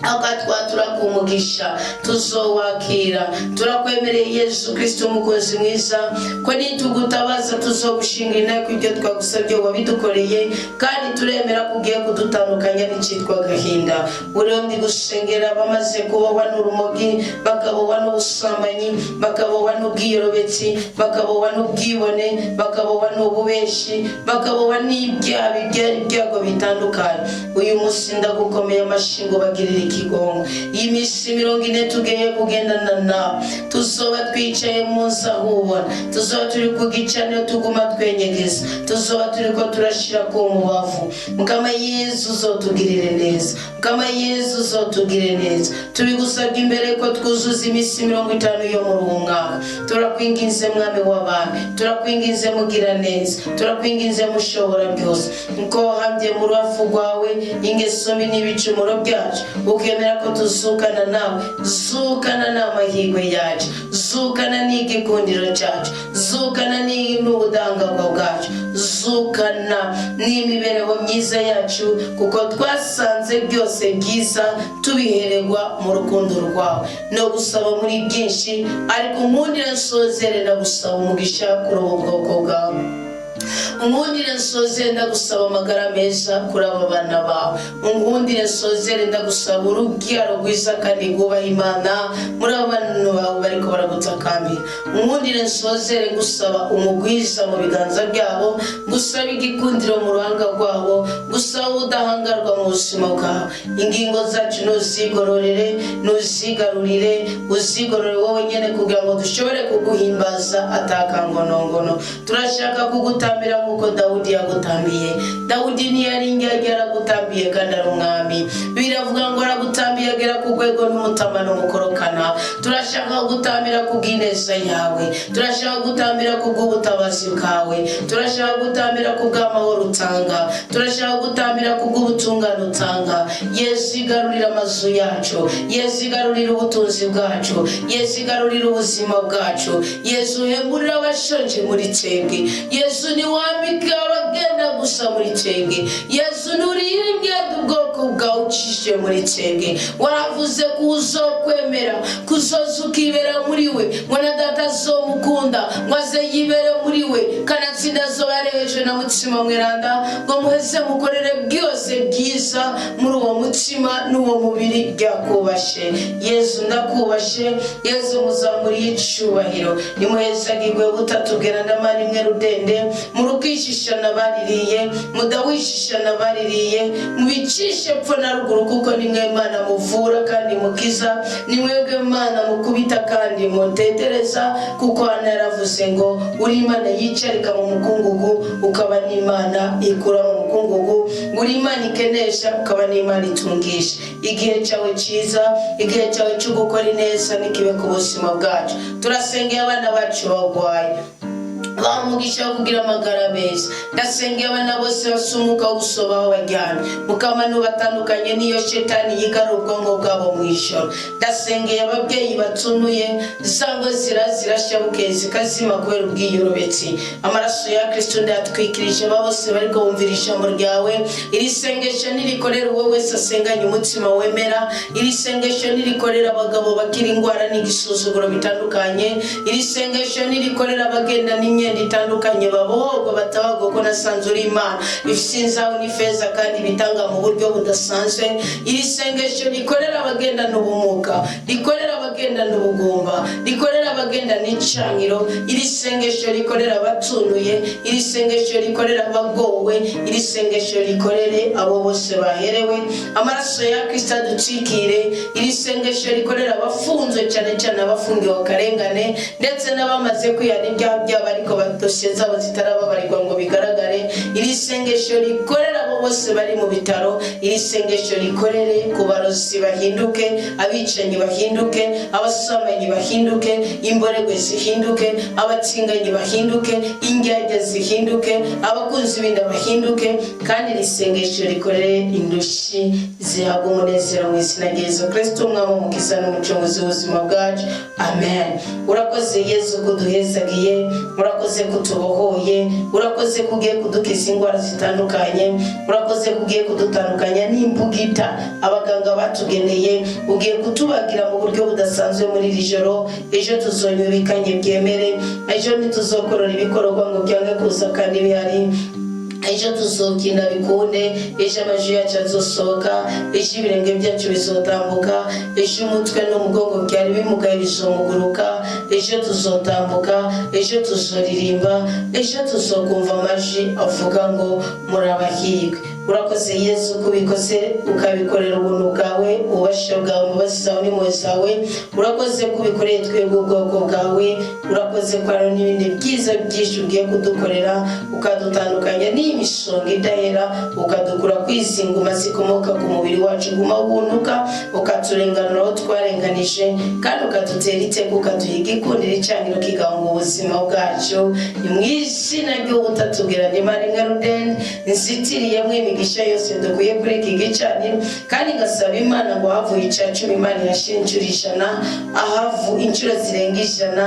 akatwatura kumugisha tuzowakira. Turakwemereye Yesu Kristo umukozi mwiza ko nitugutabaza tuzogushinga inteko ibyo twagusabye wabidukoreye, kandi turemera kugiye kudutandukanya n'icitwa gahinda. Urundi gusengera bamaze kubohwa n'urumogi, bakabohwa n'ubusambanyi, bakabohwa n'ubwiyorobechi, bakabohwa n'ubwibone, bakabohwa n'ububeshi, bakabohwa n'ibyago bitandukanye. Uyu munsi ndagukomeye amashingo bagirira ikigongo. Iyi minsi 40 tugiye kugendana nawe, tuzoba twicaye munsi ahubona, tuzoba turi ku gicaniro tuguma twenyegeza, tuzoba turi ko turashira ku mubavu. Mukama Yesu uzotugirire neza, Mukama Yesu uzotugirire neza. Tubigusabye imbere ko twuzuza iminsi 50 yo mu mwaka. Turakwinginze mwami w'abami, turakwinginze mugira neza, turakwinginze mushobora byose, uko hambye mu rubavu rwawe ingeso mbi n'ibicumuro byacu, ukemera ko tuzukana nawe. Zukana n'amahirwe yacu, zukana n'igikundiro cyacu, zukana n'ubudahangarwa bwacu, zukana n'imibereho myiza yacu, kuko twasanze byose byiza tubihererwa mu rukundo rwawe. No gusaba muri byinshi, ariko umuntu yasozerera gusaba umugisha kuri ubu bwoko bwawe. Ungundire nsozere ndagusaba amagara meza kuri aba bana bawe. Ungundire nsozere ndagusaba urubyaro rwiza kandi rwubaha Imana muri aba bana bawe bariko baragutakambira. Ungundire nsozere ngusaba umugwiza mu biganza byabo, ngusaba igikundiro mu ruhanga rwabo, ngusaba udahangarwa mu buzima bwawe. Ingingo zacu nuzigororere, nuzigarurire, uzigorore wowe nyene kugira ngo dushobore kuguhimbaza atakangonongono. Turashaka kugutambira nkuko Dawudi yagutambiye. Dawudi ntiyari indyarya, aragutambiye kandi ari umwami. Biravuga ngo aragutambiye agera ku rwego n'umutama n'umukorokana. Turashaka kugutambira kubw'ineza yawe, turashaka kugutambira kubw'ubutabazi bwawe, turashaka kugutambira kubw'amahoro utanga, turashaka kugutambira kubw'ubutungane utanga. Yesu igarurira amazu yacu, Yesu igarurira ubutunzi bwacu, Yesu igarurira ubuzima bwacu. Yesu uhemburira abashonje muri twebwe. Yesu ni wambika abagenda gusa muri twebwe. Yesu nuriringira ubwoko bwawe ucishe muri twebwe. Waravuze ko uzokwemera kuzoza ukibera muri we, ngo na data azomukunda ngo aze yibere muri we, kanatsinda azobarehejwe na mutima mweranda ngo muheze mukorere byose byiza muri uwo mutima n'uwo mubiri byakubashe. Yesu ndakubashe, Yesu muzamuriye icubahiro. Nimuhezagirwe butatubwira ndamani mwe rudende, murukishishana baririye, mudawishishana baririye, mubicishe pfo na ruguru kuko nimwe Imana muvura kandi mukiza, nimwebwe Imana mukubita kandi mutetereza, kuko Hana yaravuze ngo uri Imana yicarika mu mukungugu ukaba n'Imana ikura mu mukungugu, uri Imana ikenesha ukaba n'Imana itungisha. Igihe cyawe cyiza, igihe cyawe cyo gukora ineza nikibe ku buzima bwacu. Turasengeye abana bacu bagwaye, bamugisha kugira amagara meza. Ndasengeye abana bose basumuka gusobaho bajyana mukama nubatandukanye niyo shetani yigarura ubwonko bwabo mu ijoro. Ndasengeye ababyeyi batunuye zango zirashabuke zikazima kubera ubwiyorobetsi. Amaraso ya Kristo ndatwikirije bose bariko bumvira ijambo ryawe. Iri sengesho nirikorera uwo wese asenganye umutima wemera. Iri sengesho nirikorera abagabo bakira ingwara n'igisuzuguro bitandukanye. Iri sengesho nirikorera abagenda n'imyenda itandukanye babohorwa batabago ko nasanze uri Imana ifite inzaho n'ifeza kandi bitanga mu buryo budasanzwe. Iri sengesho rikorera abagenda n'ubumuga, rikorera abagenda n'ubugumba, rikorera abagenda n'incangiro. Iri sengesho rikorera abatunuye, iri sengesho rikorera abagowe, iri sengesho rikorere abo bose baherewe. Amaraso ya Kristo aducikire. Iri sengesho rikorera abafunzwe cyane cyane abafungiwe akarengane ndetse n'abamaze kwihana ibyaha byabo ariko badosiye zabo zitarababarirwa ngo bigaragare. Iri sengesho rikorera abo bose bari mu bitaro. Iri sengesho rikorere ku barozi bahinduke, abicanyi bahinduke, abasamanyi bahinduke, imborerwe zihinduke, abatinganyi bahinduke, indyarya zihinduke, abakunzi binda bahinduke. Kandi iri sengesho rikorere indushi zihabwa umunezero mu izina rya Yesu Kristo umwami umukiza n'umucunguzi w'ubuzima bwacu. Amen. Urakoze Yesu kuduhezagiye, urakoze kutubohoye, urakoze kugiye kudukiza ingwara zitandukanye, urakoze kugiye kudutandukanya n'imbugita abaganga batugeneye, ugiye kutubagira mu buryo budasanzwe muri iri joro. Ejo tuzonyubikanye byemere, ejo ntituzokorora ibikorwa ngo byange kuza kandi bihari. Ejo tuzokina bikunde, ejo amajwi yacu azosohoka, ejo ibirenge byacu bizotambuka, ejo umutwe n'umugongo byari bimugaye bizomuguruka, ejo tuzotambuka, ejo tuzoririmba, ejo tuzokumva amajwi avuga ngo murabahirwe. Urakoze Yesu kubikoze ukabikorera ubuntu bwawe, ububasha bwawe, umubazi zawe n'impuhwe zawe. Urakoze kubikoreye twebwe ubwoko bwawe. Urakoze ko hari n'ibindi byiza byinshi ugiye kudukorera, ukadutandukanya n'imisonga idahera, ukadukura kwizinguma zikomoka ku mubiri wacu guma wunuka, ukaturenganura aho twarenganije kandi ukadutera iteka, ukaduha igikundiro icyangiro kigahunga ubuzima bwacu. Ni mu izina ry'ubutatubwira Imana imwe rudende nzitiriyemo n'imigisha yose dukwiye kuri iki gicaniro, kandi ngasaba Imana ngo havuye icacumi Imana yashira inshuro ijana, ahavu inshuro zirenga ijana,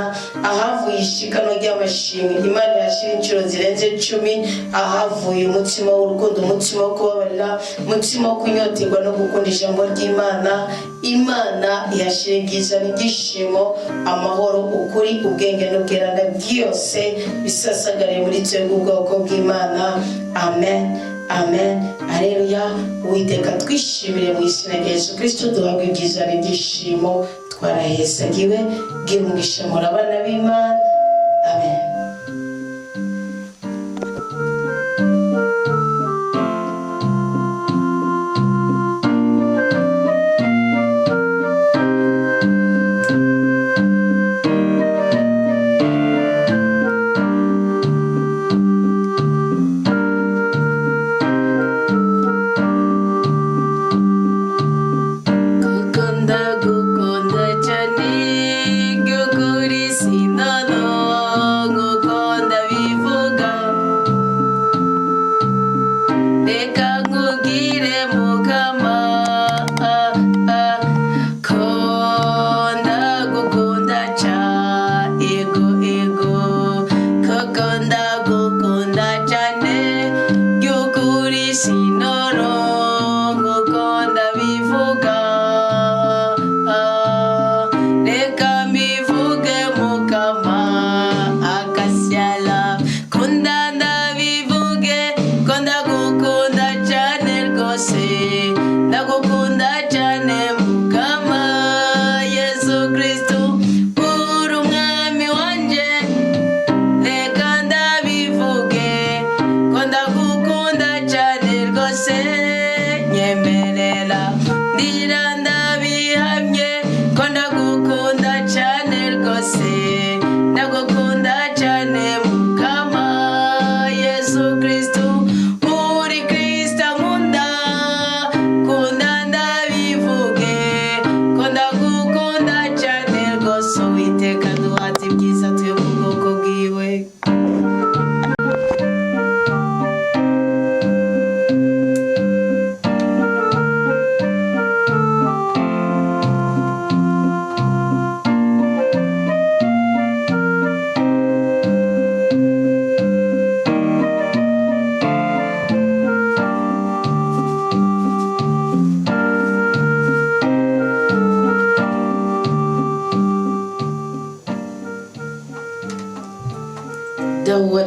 ahavuye ishikano ry'amashimwe Imana yashira inshuro zirenze 10, ahavuye umutima w'urukundo, umutima wo kubabarira, umutima wo kunyoterwa no gukunda ijambo ry'Imana, Imana yashira igiza n'igishimo, amahoro, ukuri, ubwenge n'ubweranda byose bisasagariye muri twebwe ubwoko bw'Imana. Amen, amen, haleluya. Uwiteka twishimire mu izina rya Yesu Kristo, duhabwe ibyiza n'ibyishimo, twarahezagiwe. Gira umugisha muri abana b'Imana. Amen.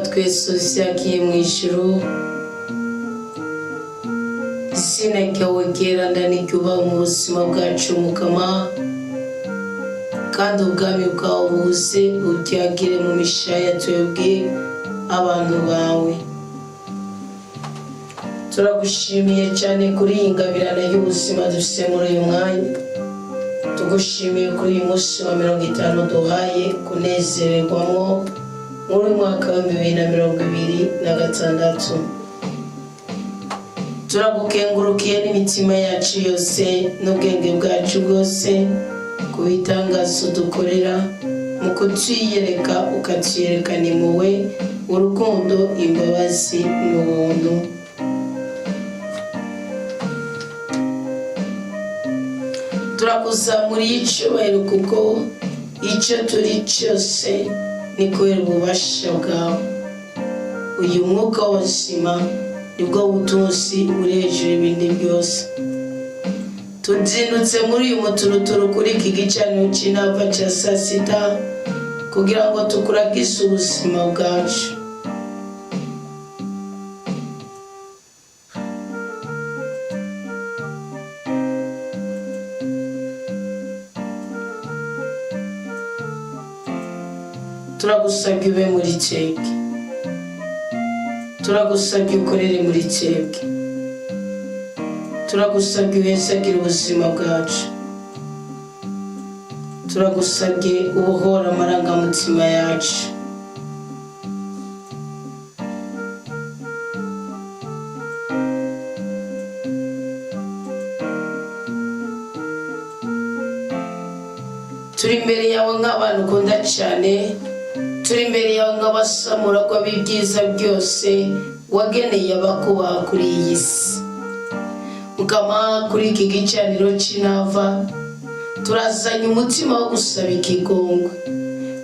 Twese yagiye mu ijuru, izina ryawe ryera ndaniryubaha mu buzima bwacu Mukama, kandi ubwami bwawe buze utyagire mu mishaya twebwe abantu bawe. Turagushimiye cyane kuri iyi ngabirana y'ubuzima dufite muri uyu mwanya, tugushimiye kuri uyu munsi wa 50 duhaye kunezererwamo muri mwaka wa 2026. Turagukengurukiye n'imitima yacu yose n'ubwenge bwacu bwose ku bitangazo dukorera, mu kutwiyereka ukatwiyerekana impuhwe, urukundo, imbabazi n'ubuntu. Turakuzamuriye icyubahiro kuko icyo turi cyose ni kubera ububasha bwawe. Uyu mwuka w'ubuzima nibwo butunzi uri hejuru y'ibindi byose. Tuzindutse muri uyu muturuturu kuri iki gicaniro cy'inava cya saa sita kugira ngo tukuragize ubuzima bwacu. Turagusabye ube muri twebwe, turagusabye ukorere muri twebwe, turagusabye uhezagire ubuzima bwacu, turagusabye ubohora amarangamutima yacu. Turi imbere yawe nk'abantu ukunda cyane, turi imbere yawe nk'abasamura kw'ibyiza byose wageneye abakubaha kuri iyi si. Mukama, kuri iki gicaniro cy'inava turazanye umutima wo gusaba ikigongwe,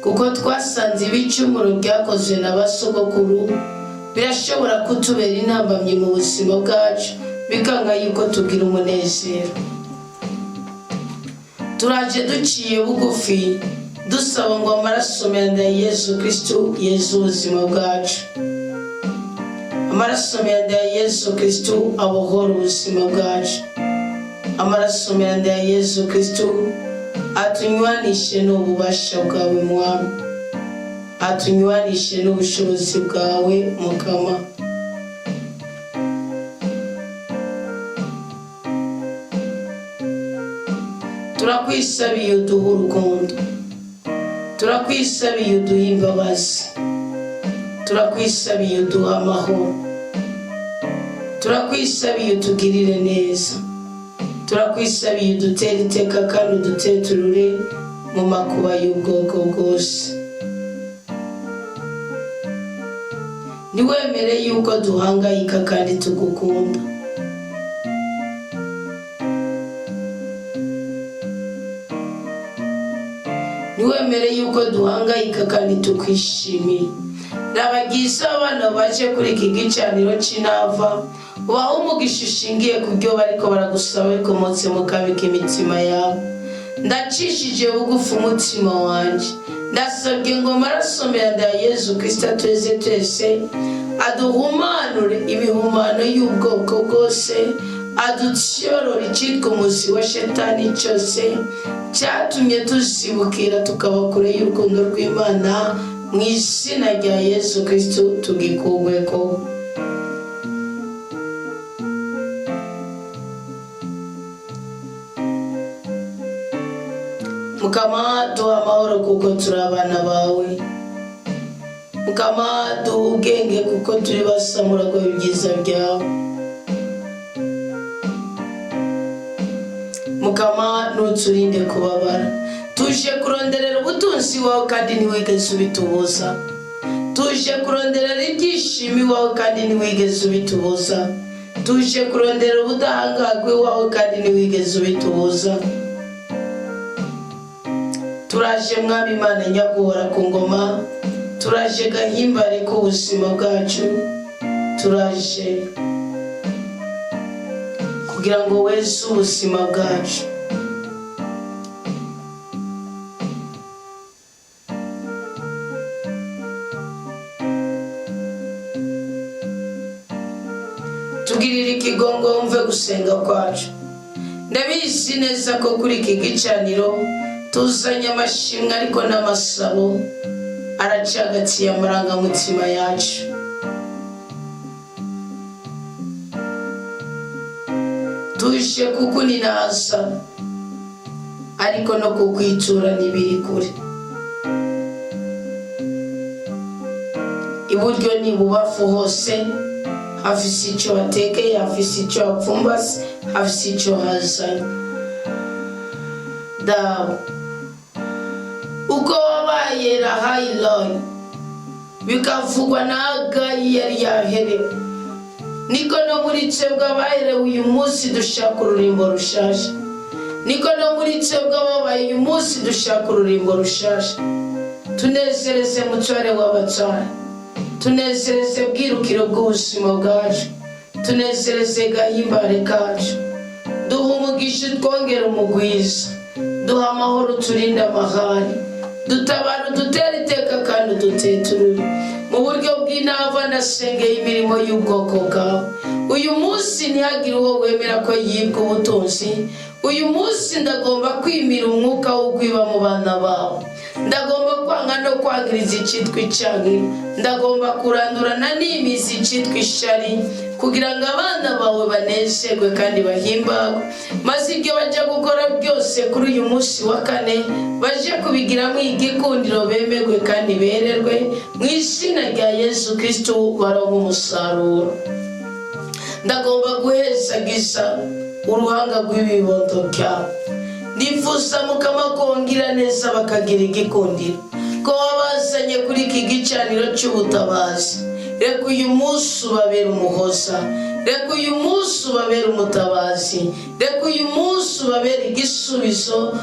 kuko twasanze ibicumuro byakozwe na basogokuru birashobora kutubera intambamyi mu buzima bwacu, bikanga yuko tugira umunezero. Turaje duciye bugufi dusaba ngo amaraso meza ya Yesu Kristo Yesu ubuzima bwacu. Amaraso meza ya Yesu Kristo abohora ubuzima bwacu. Amaraso meza ya Yesu Kristo atunywanishe n'ububasha bwawe Mwami, atunywanishe n'ubushobozi bwawe Mukama. Turakwisabiye uduha urukundo, turakwisabiye uduha imbabazi, turakwisabiye uduha amahoro, turakwisabiye utugirire neza, turakwisabiye udutere iteka kandi uduteturure mu makuba y'ubwoko bwose. Niwemere yuko duhangayika kandi tugukunda. Niwemere yuko duhangayika kandi tukwishimiye. Nabagize abana baje kuri iki gicaniro cy'inava, ubaha umugisha ushingiye ku byo bariko baragusaba bikomotse mu kabi k'imitima yabo. Ndacishije bugufi umutima wanje, ndasabye ngo amaraso meza ya Yesu Kristo atweze twese aduhumanure ibihumano y'ubwoko bwose, adutyorora icyitwa umuzi wa shetani cyose cyatumye tuzibukira tukaba kure y'urukundo rw'Imana. Mu izina rya Yesu Kristo tugikugweko. Mukama, duha amahoro kuko turi abana bawe. Mukama, duha ubwenge kuko turi basamura kw'ibyiza byawe. Mukama, nuturinde kubabara. Tuje kuronderera ubutunzi wawe kandi ntiwigeze ubitubuza. Tuje kuronderera ibyishimo iwawe kandi ntiwigeze ubitubuza. Tuje kurondera ubudahangarwa iwawe kandi ntiwigeze ubitubuza. Turaje Mwami Imana nyaguhora ku ngoma, turaje gahimbare k'ubuzima bwacu, turaje kugira ngo wese ubuzima bwacu. Tugirire ikigongo wumve gusenga kwacu. Ndabizi neza ko kuri iki gicaniro tuzanye amashimwe ariko n'amasabo aracagatiye amarangamutima yacu. Tuje kukuninaza ariko no kukwitura n'ibiri kure. Iburyo n'ibubafu hose hafise icyo watekeye, hafise icyo wapfumbase, hafise icyo hazanye. Dawe, uko wabaye Rahayi Lord bikavugwa na Hagayi yari yaherewe, niko no muri twebwe abaherewe uyu munsi dushaka ururimbo rushasha. Niko no muri twebwe ababaye uyu munsi dushaka ururimbo rushasha. Tunezereze mutware w'abatware, tunezereze bwirukiro bw'ubuzima bwacu, tunezereze gahimbare kacu. Duha umugisha twongere umugwiza, duha amahoro turinde amahane, dutabara udutera iteka kandi uduteturure. Mu buryo bw'inava ndasengeye imirimo y'ubwoko bwawe. Uyu munsi ntihagire uwo wemera ko yibwa ubutunzi. Uyu munsi ndagomba kwimira umwuka wo kwiba mu bana bawe. Ndagomba kwanga no kwagiriza icyitwa icyangiro. Ndagomba kurandurana n'imizi icyitwa ishari, kugira ngo abana bawe banezerwe kandi bahimbagwe, maze ibyo bajya gukora byose kuri uyu munsi wa kane baje kubigiramo igikundiro, bemerwe kandi bererwe. Mu izina rya Yesu Kristo baronke umusaruro. Ndagomba guhezagiza uruhanga rw'ibibondo byawe. Ndifuza Mukama kongira neza bakagira igikundiro. ko wabazanye kuri iki gicaniro cy'ubutabazi. Reka uyu munsi ubabere umuhoza, reka uyu munsi ubabere umutabazi, reka uyu munsi ubabere igisubizo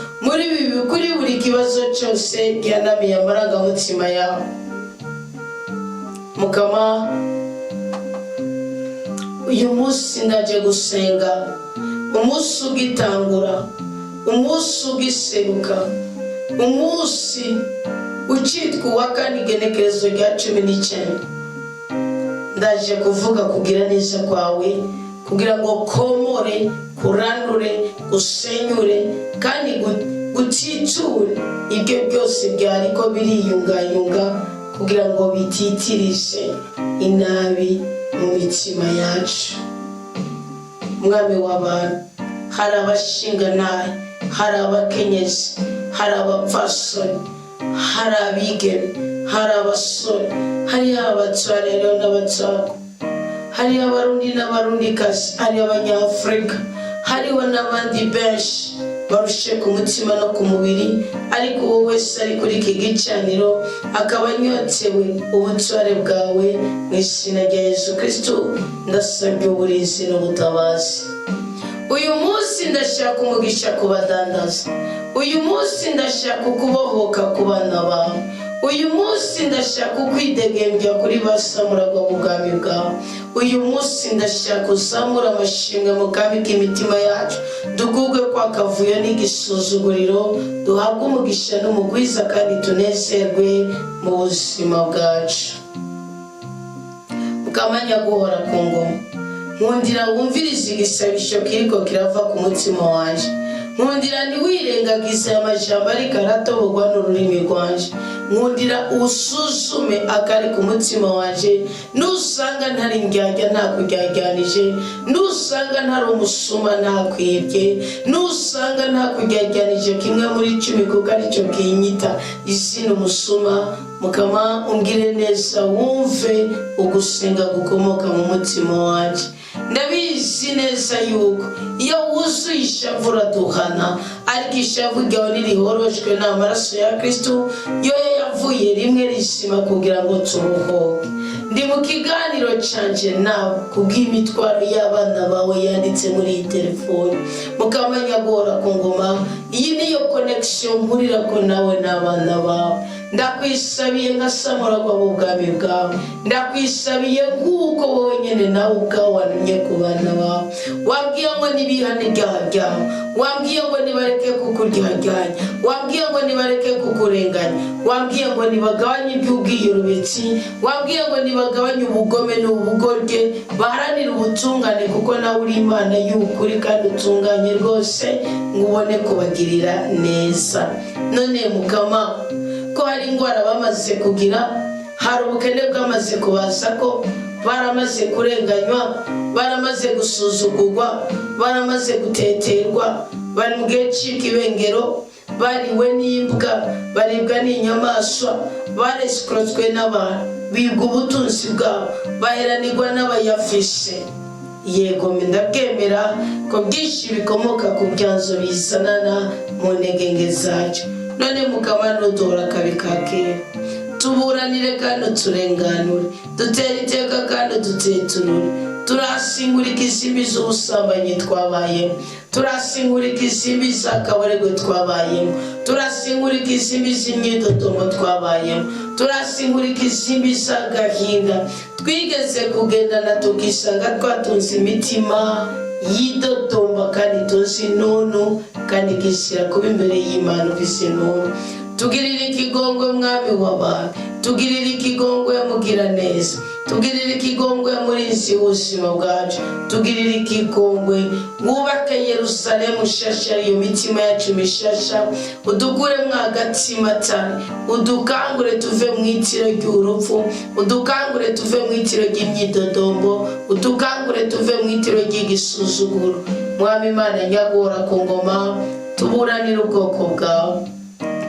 kuri buri kibazo cyose gihanamiye amarangamutima yawe. Mukama, uyu munsi ndaje gusenga, umunsi ugitangura, umunsi ugiseruka, umunsi ucitwa uwa kane igenekerezo rya 19. Ndaje kuvuga kugira neza kwawe, kugira ngo komore, kurandure, gusenyure kandi gutiture ibyo byose byariko biriyungayunga kugira ngo bititirishe inabi mu mitima yacu. Mwami w'abantu, hari abashinganaye, hari abakenyezi, hari abapfasoni, hari abigeme, hari abasore, hari abatware n'abatware, hari abarundi n'abarundikazi, hari abanyafurika, hariho n'abandi benshi barushe ku mutima no ku mubiri, ariko wowe wese ari kuri iki gicaniro akaba anyotewe ubutware bwawe. Mu izina rya Yesu Kristo ndasabye uburinzi n'ubutabazi. Uyu munsi ndashaka umugisha ku badandaza, uyu munsi ndashaka kubohoka ku bana bawe, uyu munsi ndashaka kwidegembya kuri basamuragwa mu bwami bwawe. Uyu munsi ndashaka uzamura amashimwe mu bwami bw'imitima yacu, dukugwe kwa kavuyo n'igisuzuguriro, duhabwe umugisha n'umugwiza kandi tunezerwe mu buzima bwacu. Mukamanya guhora ku ngoma, nkundira wumvirize igisabisho kiriko kirava ku mutima wanje, nkundira ntiwirengagize amajambo ariko aratobogwa n'ururimi rwanje, nkundira usuzume akari ku mutima wanje, nusanga ntari ndyarya ntakuryaryanije, nusanga ntari umusuma ntakwibye, nusanga ntakuryaryanije kimwe muri 10 kuko aricyo kinyita izina umusuma. Mukama, ungire neza, wumve ugusenga gukomoka mu mutima wanje. Ndabizi neza yuko iyo wuzuye ishavu uraduhana, ariko ishavu ryawe nirihorojwe n'amaraso ya Kristo, yo yavuye rimwe rizima kugira ngo turuhoke. Ndi mu kiganiro canje nawe kubw'imitwaro y'abana bawe yanditse muri iyi telefone. Mukamanya guhora ku ngoma, iyi niyo connection mpurirako nawe n'abana bawe. Ndakwisabiye ngasamuragwa mu bwami bwawe, ndakwisabiye nk'uko wowe nyene nawe ubwawe wanumye ku bana bawe. Wabwiye ngo nibihane ibyaha byawe, wabwiye ngo nibareke kukuryarya, wabwiye ngo nibareke kukurenganya, wabwiye ngo nibagabanye iby'ubwiyurubetsi, wabwiye ngo nibagabanye ubugome n'ubugorye, baharanire ubutungane kuko nawe uri Imana y'ukuri kandi utunganye rwose, ngo ubone kubagirira neza. None Mukama, ko hari ingwara bamaze kugira, hari ubukene bwamaze kubaza, ko baramaze kurenganywa, baramaze gusuzugurwa, baramaze guteterwa, bari mu gihe cy'ikibengero, bariwe n'imbwa, baribwa n'inyamaswa, bareskrotswe n'abantu, bibwa ubutunzi bwabo, baheranirwa n'abayafishe. Yego ndabwemera ko byinshi bikomoka ku byanzo bizanana mu ntege zacu. None Mukama, nudora kabi kakera, tuburanire kandi turenganure, dutere iteka kandi duteturure. Turasingura ikizimbi z'ubusambanyi twabayemo, turasingura ikizimbi z'akabarego twabayemo, turasingura ikizimbi z'imyidodomo twabayemo, turasingura ikizimbi z'agahinda twigeze kugendana tukisanga twatunze imitima yidodomba kandi tuzi nunu kandi gishyira kuba imbere y'Imana ufise nunu. Tugirire ikigongwe Mwami w'abantu, tugirire ikigongwe mugira neza, tugirire ikigongwe murinzi w'ubuzima bwacu, tugirire ikigongwe wubake Yerusalemu shasha, iyo mitima yacu mishasha, udukure mwagatima tari, udukangure tuve mu itiro ry'urupfu, udukangure tuve mu itiro ry'imyidodombo, udukangure tuve mu itiro ry'igisuzuguro. Mwami Imana nyagora ku ngoma, tuburanire ubwoko bwawe,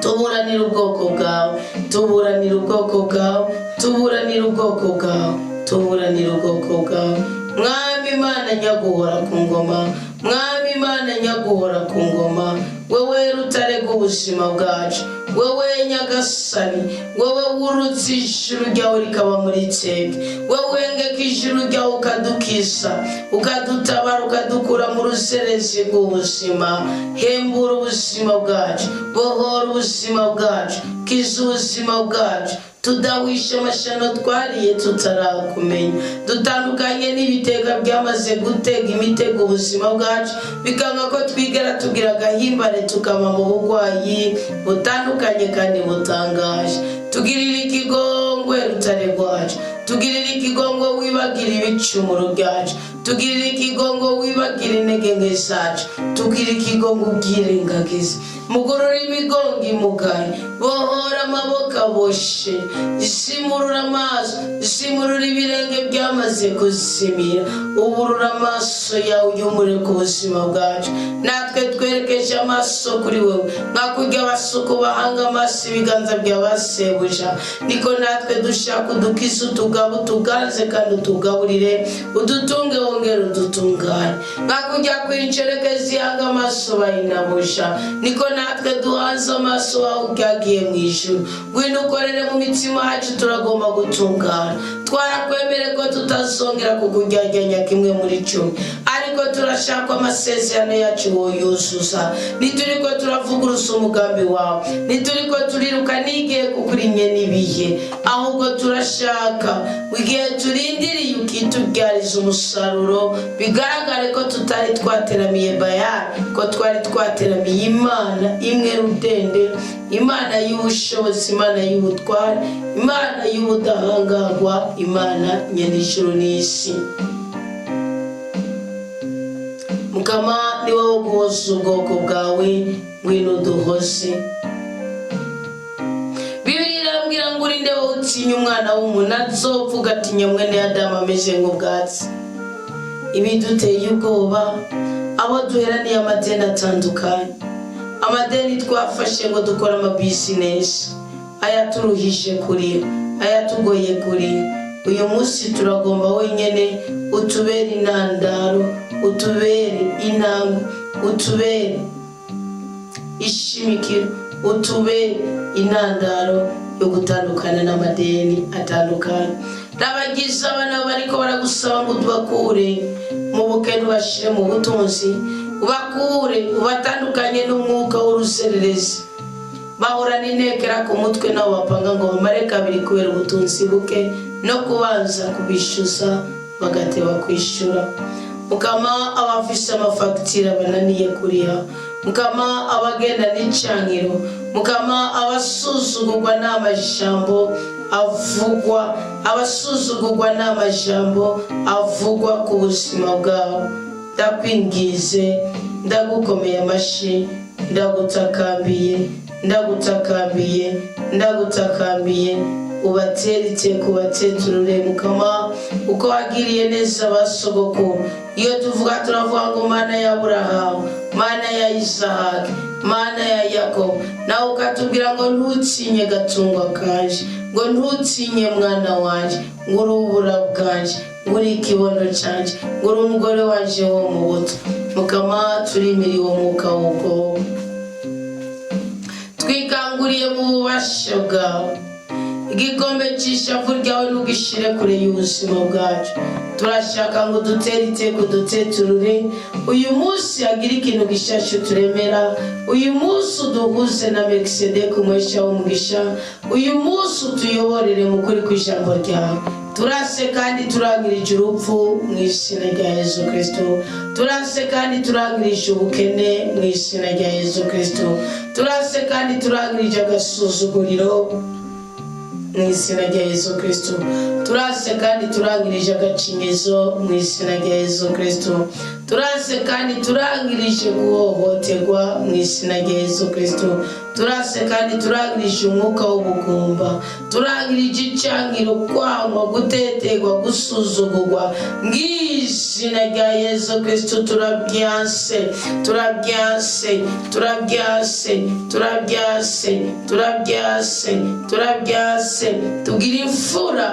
tuburanire ubwoko bwawe, tuburanire ubwoko bwawe, tuburanire ubwoko bwawe, tuburanire ubwoko bwawe. Mwami Imana nyaguhora ku ngoma, Mwami Imana nyaguhora ku ngoma, wewe rutare rw'ubuzima bwacu, wewe nyagasani, wewe wurutse ijuru ryawe rikaba muri twebwe, wewe ngeka ijuru ryawe ukadukiza, ukadutabara, ukadukura mu ruzerezi rw'ubuzima. Hembura ubuzima bwacu, bohora ubuzima bwacu, kiza ubuzima bwacu, tudawisha amashano twariye tutarakumenya, dutandukanye n'ibitega byamaze gutega imitego ubuzima bwacu, bikanga ko twigera tugira agahimbare tukaba mu bugwayi butandukanye kandi butangaje. Tugirira ikigongwe rutare rwacu, tugirira ikigongwe wibagira ibicumuro byacu, tugirira ikigongwe wibagira intege nke zacu, tugirira ikigongwe ubyirengagiza. Mugorora imigongo imugaye, bohora amaboko aboshe, isimurura amaso, isimurura ibirenge byamaze kuzimira, uburura amaso yawe uyumure ku buzima bwacu. Natwe twerekeje amaso kuri wewe, nk'akurya abasuku bahanga amaso ibiganza by'abasebuja, niko natwe dushaka udukiza, utugabo utuganze kandi utugaburire, udutunge wongere udutungane. Nk'akurya kwincereke zihanga amaso bayinabusha, niko natwe duhanze amaso wawe ubyagiye mu ijuru. Ngwino ukorere mu mitima yacu, turagomba gutungana. Twarakwemere ko tutazongera kukuryarya kimwe muri cumi, ariko turashaka amasezerano yacu wowe yuzuza. Nituriko turavuguruza umugambi wawe, nituriko turiruka n'igihe kukurinye n'ibihe, ahubwo turashaka igihe turindiriye ukitubyariza umusaruro, bigaragare ko tutari twateramiye Bayali, ko twari twateramiye Imana imwe rudende, Imana y'ubushobozi, Imana y'ubutware, Imana y'ubudahangarwa, Imana nyenijuru n'isi. Mukama ni wowe guhoza ubwoko bwawe, ngwino duhoze. Bibiliya irambwira ngo urinde wowe utinya umwana w'umuntu azovuga ati nyamwene Adamu ameze nk'ubwatsi. Ibiduteye ubwoba, abo duheraniye amadeni atandukanye, amadeni twafashe ngo dukora amabizinesi, ayaturuhije kurira, ayatugoye kurira. Uyu munsi turagomba wenyene utubere intandaro, utubere intambwe, utubere ishimikiro, utubere intandaro yo gutandukana n'amadeni atandukanye. N'abagize abana bariko baragusaba ngo tubakure mu bukene ubashire mu butunzi, ubakure ubatandukanye n'umwuka w'urusererezi, bahura n'intekera ku mutwe nabo bapanga ngo bamare kabiri kubera ubutunzi buke no kubanza kubishyuza bagateba kwishura. Mukama abafise amafagitire bananiye kuriha, Mukama abagenda n'icankiro, Mukama abasuzugurwa n'amajambo avugwa, abasuzugurwa n'amajambo avugwa ku buzima bwabo. Ndakwingize, ndagukomeye amashi, ndagutakambiye, ndagutakambiye, ndagutakambiye, ubatere iteka, ubateturure Mukama uko wagiriye neza abasogokuru. Iyo tuvuga turavuga ngo Mana ya Aburahamu, Mana ya Isahaki, Mana ya Yakobo, nawe ukatubwira ngo ntutinye gatungwa kanje, ngo ntutinye mwana wanje, ngo uri ubura bwanje, ngo uri ikibondo canje, ngo uri umugore wanje wo mu buto. Mukama turimiriye uwo mwuka w'ubwoba, twikanguriye mu bubasha bwawe. Igikombe cy'ishavu ryawe ntugishire kure y'ubuzima bwacu. Turashaka ngo dutere iteka, uduteturure. Uyu munsi hagira ikintu gishasha turemera. Uyu munsi uduhuze na Melkisedeki umwesha w'umugisha. Uyu munsi utuyoborere mu kuri kw'ijambo ryawe. Turase kandi turangirije urupfu mu izina rya Yesu Kristo. Turase kandi turangirije ubukene mu izina rya Yesu Kristo. Turase kandi turangirije agasuzuguriro mu izina rya Yesu Kristo. Turase kandi turangirije agacinyizo mu izina rya Yesu Kristo. Turase kandi turangirije guhohoterwa mu izina rya Yesu Kristo. Turase kandi turangirije umwuka w'ubugumba, turangirije icankiro, kwangwa, guteterwa, gusuzugurwa mu izina rya Yesu Kristo. Turabyanse, turabyanse, turabyanse, turabyanse, turabyanse, turabyanse. Tugira imfura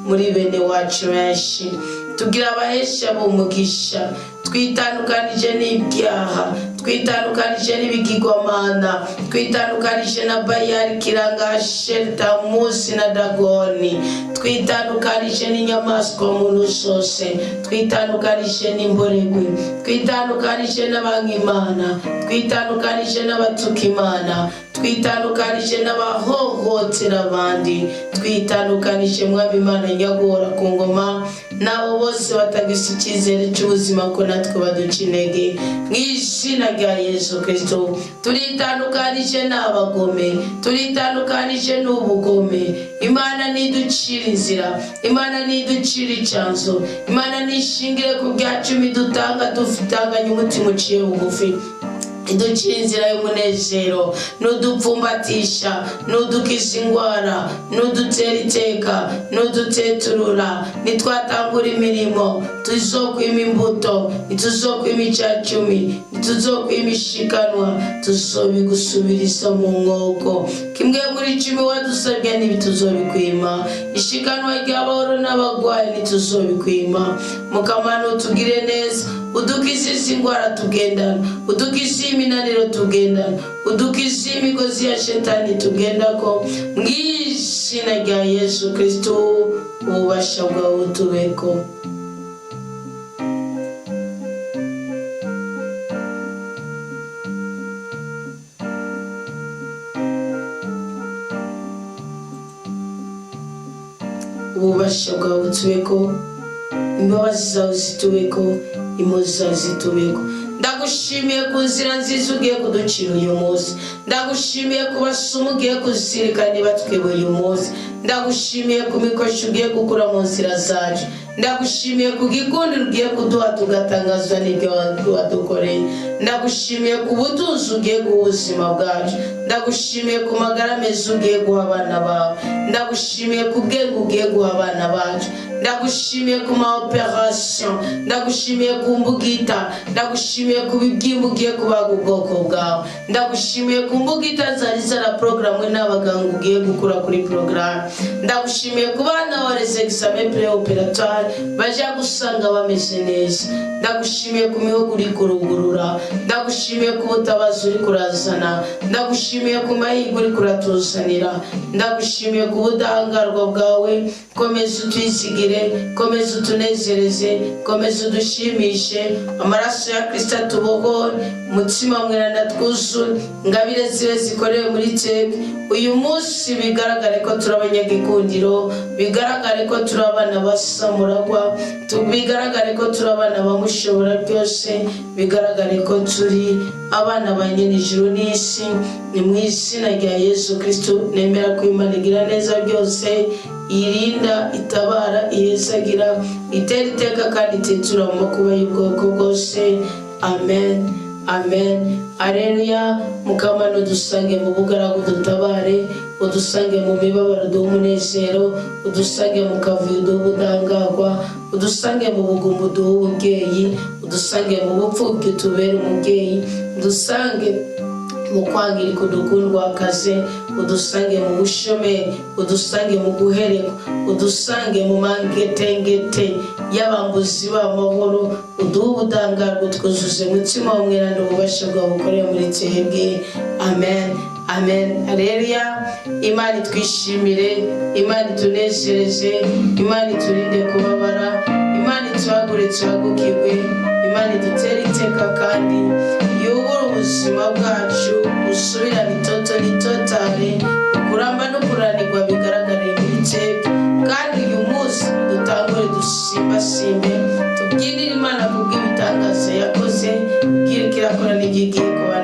muri bene wacu benshi, tugira abahesha b'umugisha, twitandukanije n'ibyaha, twitandukanije n'ibigirwamana, twitandukanije na Bayali, Kiranga, Tamuzi na Dagoni, twitandukanije n'inyamaswa muntu zose, twitandukanije n'imborerwe, twitandukanije n'abangimana, twitandukanije n'abatuka Imana, twitandukanije n'abahohotera abandi, twitandukanije Mwami Imana nyagora ku ngoma n'abo bose batagisa icyizere cy'ubuzima ko natwe baduca intege. Mu izina rya Yesu Kristo turitandukanije n'abagome, turitandukanije n'ubugome. Imana niducira inzira, Imana niducira icyanzo, Imana nishingire ku byacu midutanga dufitanganye umutima uciye bugufi, iducira inzira y'umunezero, nudupfumbatisha, nudukiza indwara, nudutera iteka, nuduteturura. Nitwatangura imirimo tuzokwima imbuto, ituzokwima icacumi, ituzokwima ishikanwa, tuzobigusubiriza mu nkoko. Kimwe muri 10 wadusabye ntibituzobikwima, ishikanwa ry'abahoro n'abagwayi ntituzobikwima. Mukama nutugire neza, udukize indwara tugendana, udukize iminaniro tugendana, udukize imigozi ya shetani tugendako. Mu izina rya Yesu Kristo ububasha bwawe tubeko. Ububasha bwawe tubeko, imbabazi zawe zitubeko, impuhwe zawe zitubeko. Ndagushimiye ku nzira nziza ugiye kuducira uyu munsi, ndagushimiye ku basumu ugiye kuzirikana batwebwe uyu munsi, ndagushimiye ku mikoshi ugiye gukura mu nzira zacu, ndagushimiye ku gikundiro ugiye kuduha tugatangazwa n'ibyo wadukoreye, ndagushimiye ku butunzi ugiye guha ubuzima bwacu, ndagushimiye ku magara meza ugiye guha abana bawe, ndagushimiye ku bwenge ugiye guha abana bacu, ndagushimiye ku ma operation, ndagushimiye ku mbugita, ndagushimiye ku bibyimba ugiye kubaga ubwoko bwawe, ndagushimiye ku mbugita zari zara programme n'abaganga ugiye gukura kuri programme, ndagushimiye ku bana bareze examen préopératoire baja gusanga bameze neza, ndagushimiye ku mihogo uri kurugurura, ndagushimiye ku butabazi uri kurazana, ndagushimiye ku mahirwe uri kuratuzanira, ndagushimiye ku budahangarwa bwawe. Komeza utwizigire, komeza utunezereze, komeza udushimishe. Amaraso ya Kristo atubohore, umutima mweranda twuzure, ingabire ziwe zikorewe muri twebwe uyu munsi. Bigaragare ko turi abanyagikundiro, bigaragare ko turi abana basamuragwa, bigaragare ko turi abana bamushobora byose, bigaragare ko turi abana ba nyenijuru n'isi. Ni mu izina rya Yesu Kristo nemera ko Imana igira neza byose, irinda, itabara, ihezagira, itera iteka kandi itetura mu makuba y'ubwoko bwose. Amen, amen, aleluya. Mukama nudusange mu bugaragu dutabare, udusange mu mibabaro duhe umunezero, udusange mu kavuyo duhe ubudahangarwa, udusange mu bugumbu duhe ububyeyi, udusange mu bupfubyi tubere umubyeyi, udusange mu kwangirika udukundwa akaze, udusange mu bushomeri, udusange mu guherekwa, udusange mu mangetengete y'abambuzi b'amahoro, uduhe ubudahangarwa twuzuze umutima w'umweranda ububasha bwawe bukoreye muri twebwe. Amen, amen, aleluya. Imana itwishimire, Imana itunezereze, Imana iturinde kubabara, Imana ituhagure tuhagukirwe, Imana idutere iteka kandi yubura ubuzima bwacu busubirane itoto n'itotale, ukuramba no kuranirwa bigaragarire muri twebwe. Kandi uyu munsi dutangure dusimbasimbe, tubyinire Imana kubw'ibitangaza yakoze, kubw'ibyo irakora n'igihe igiye kuba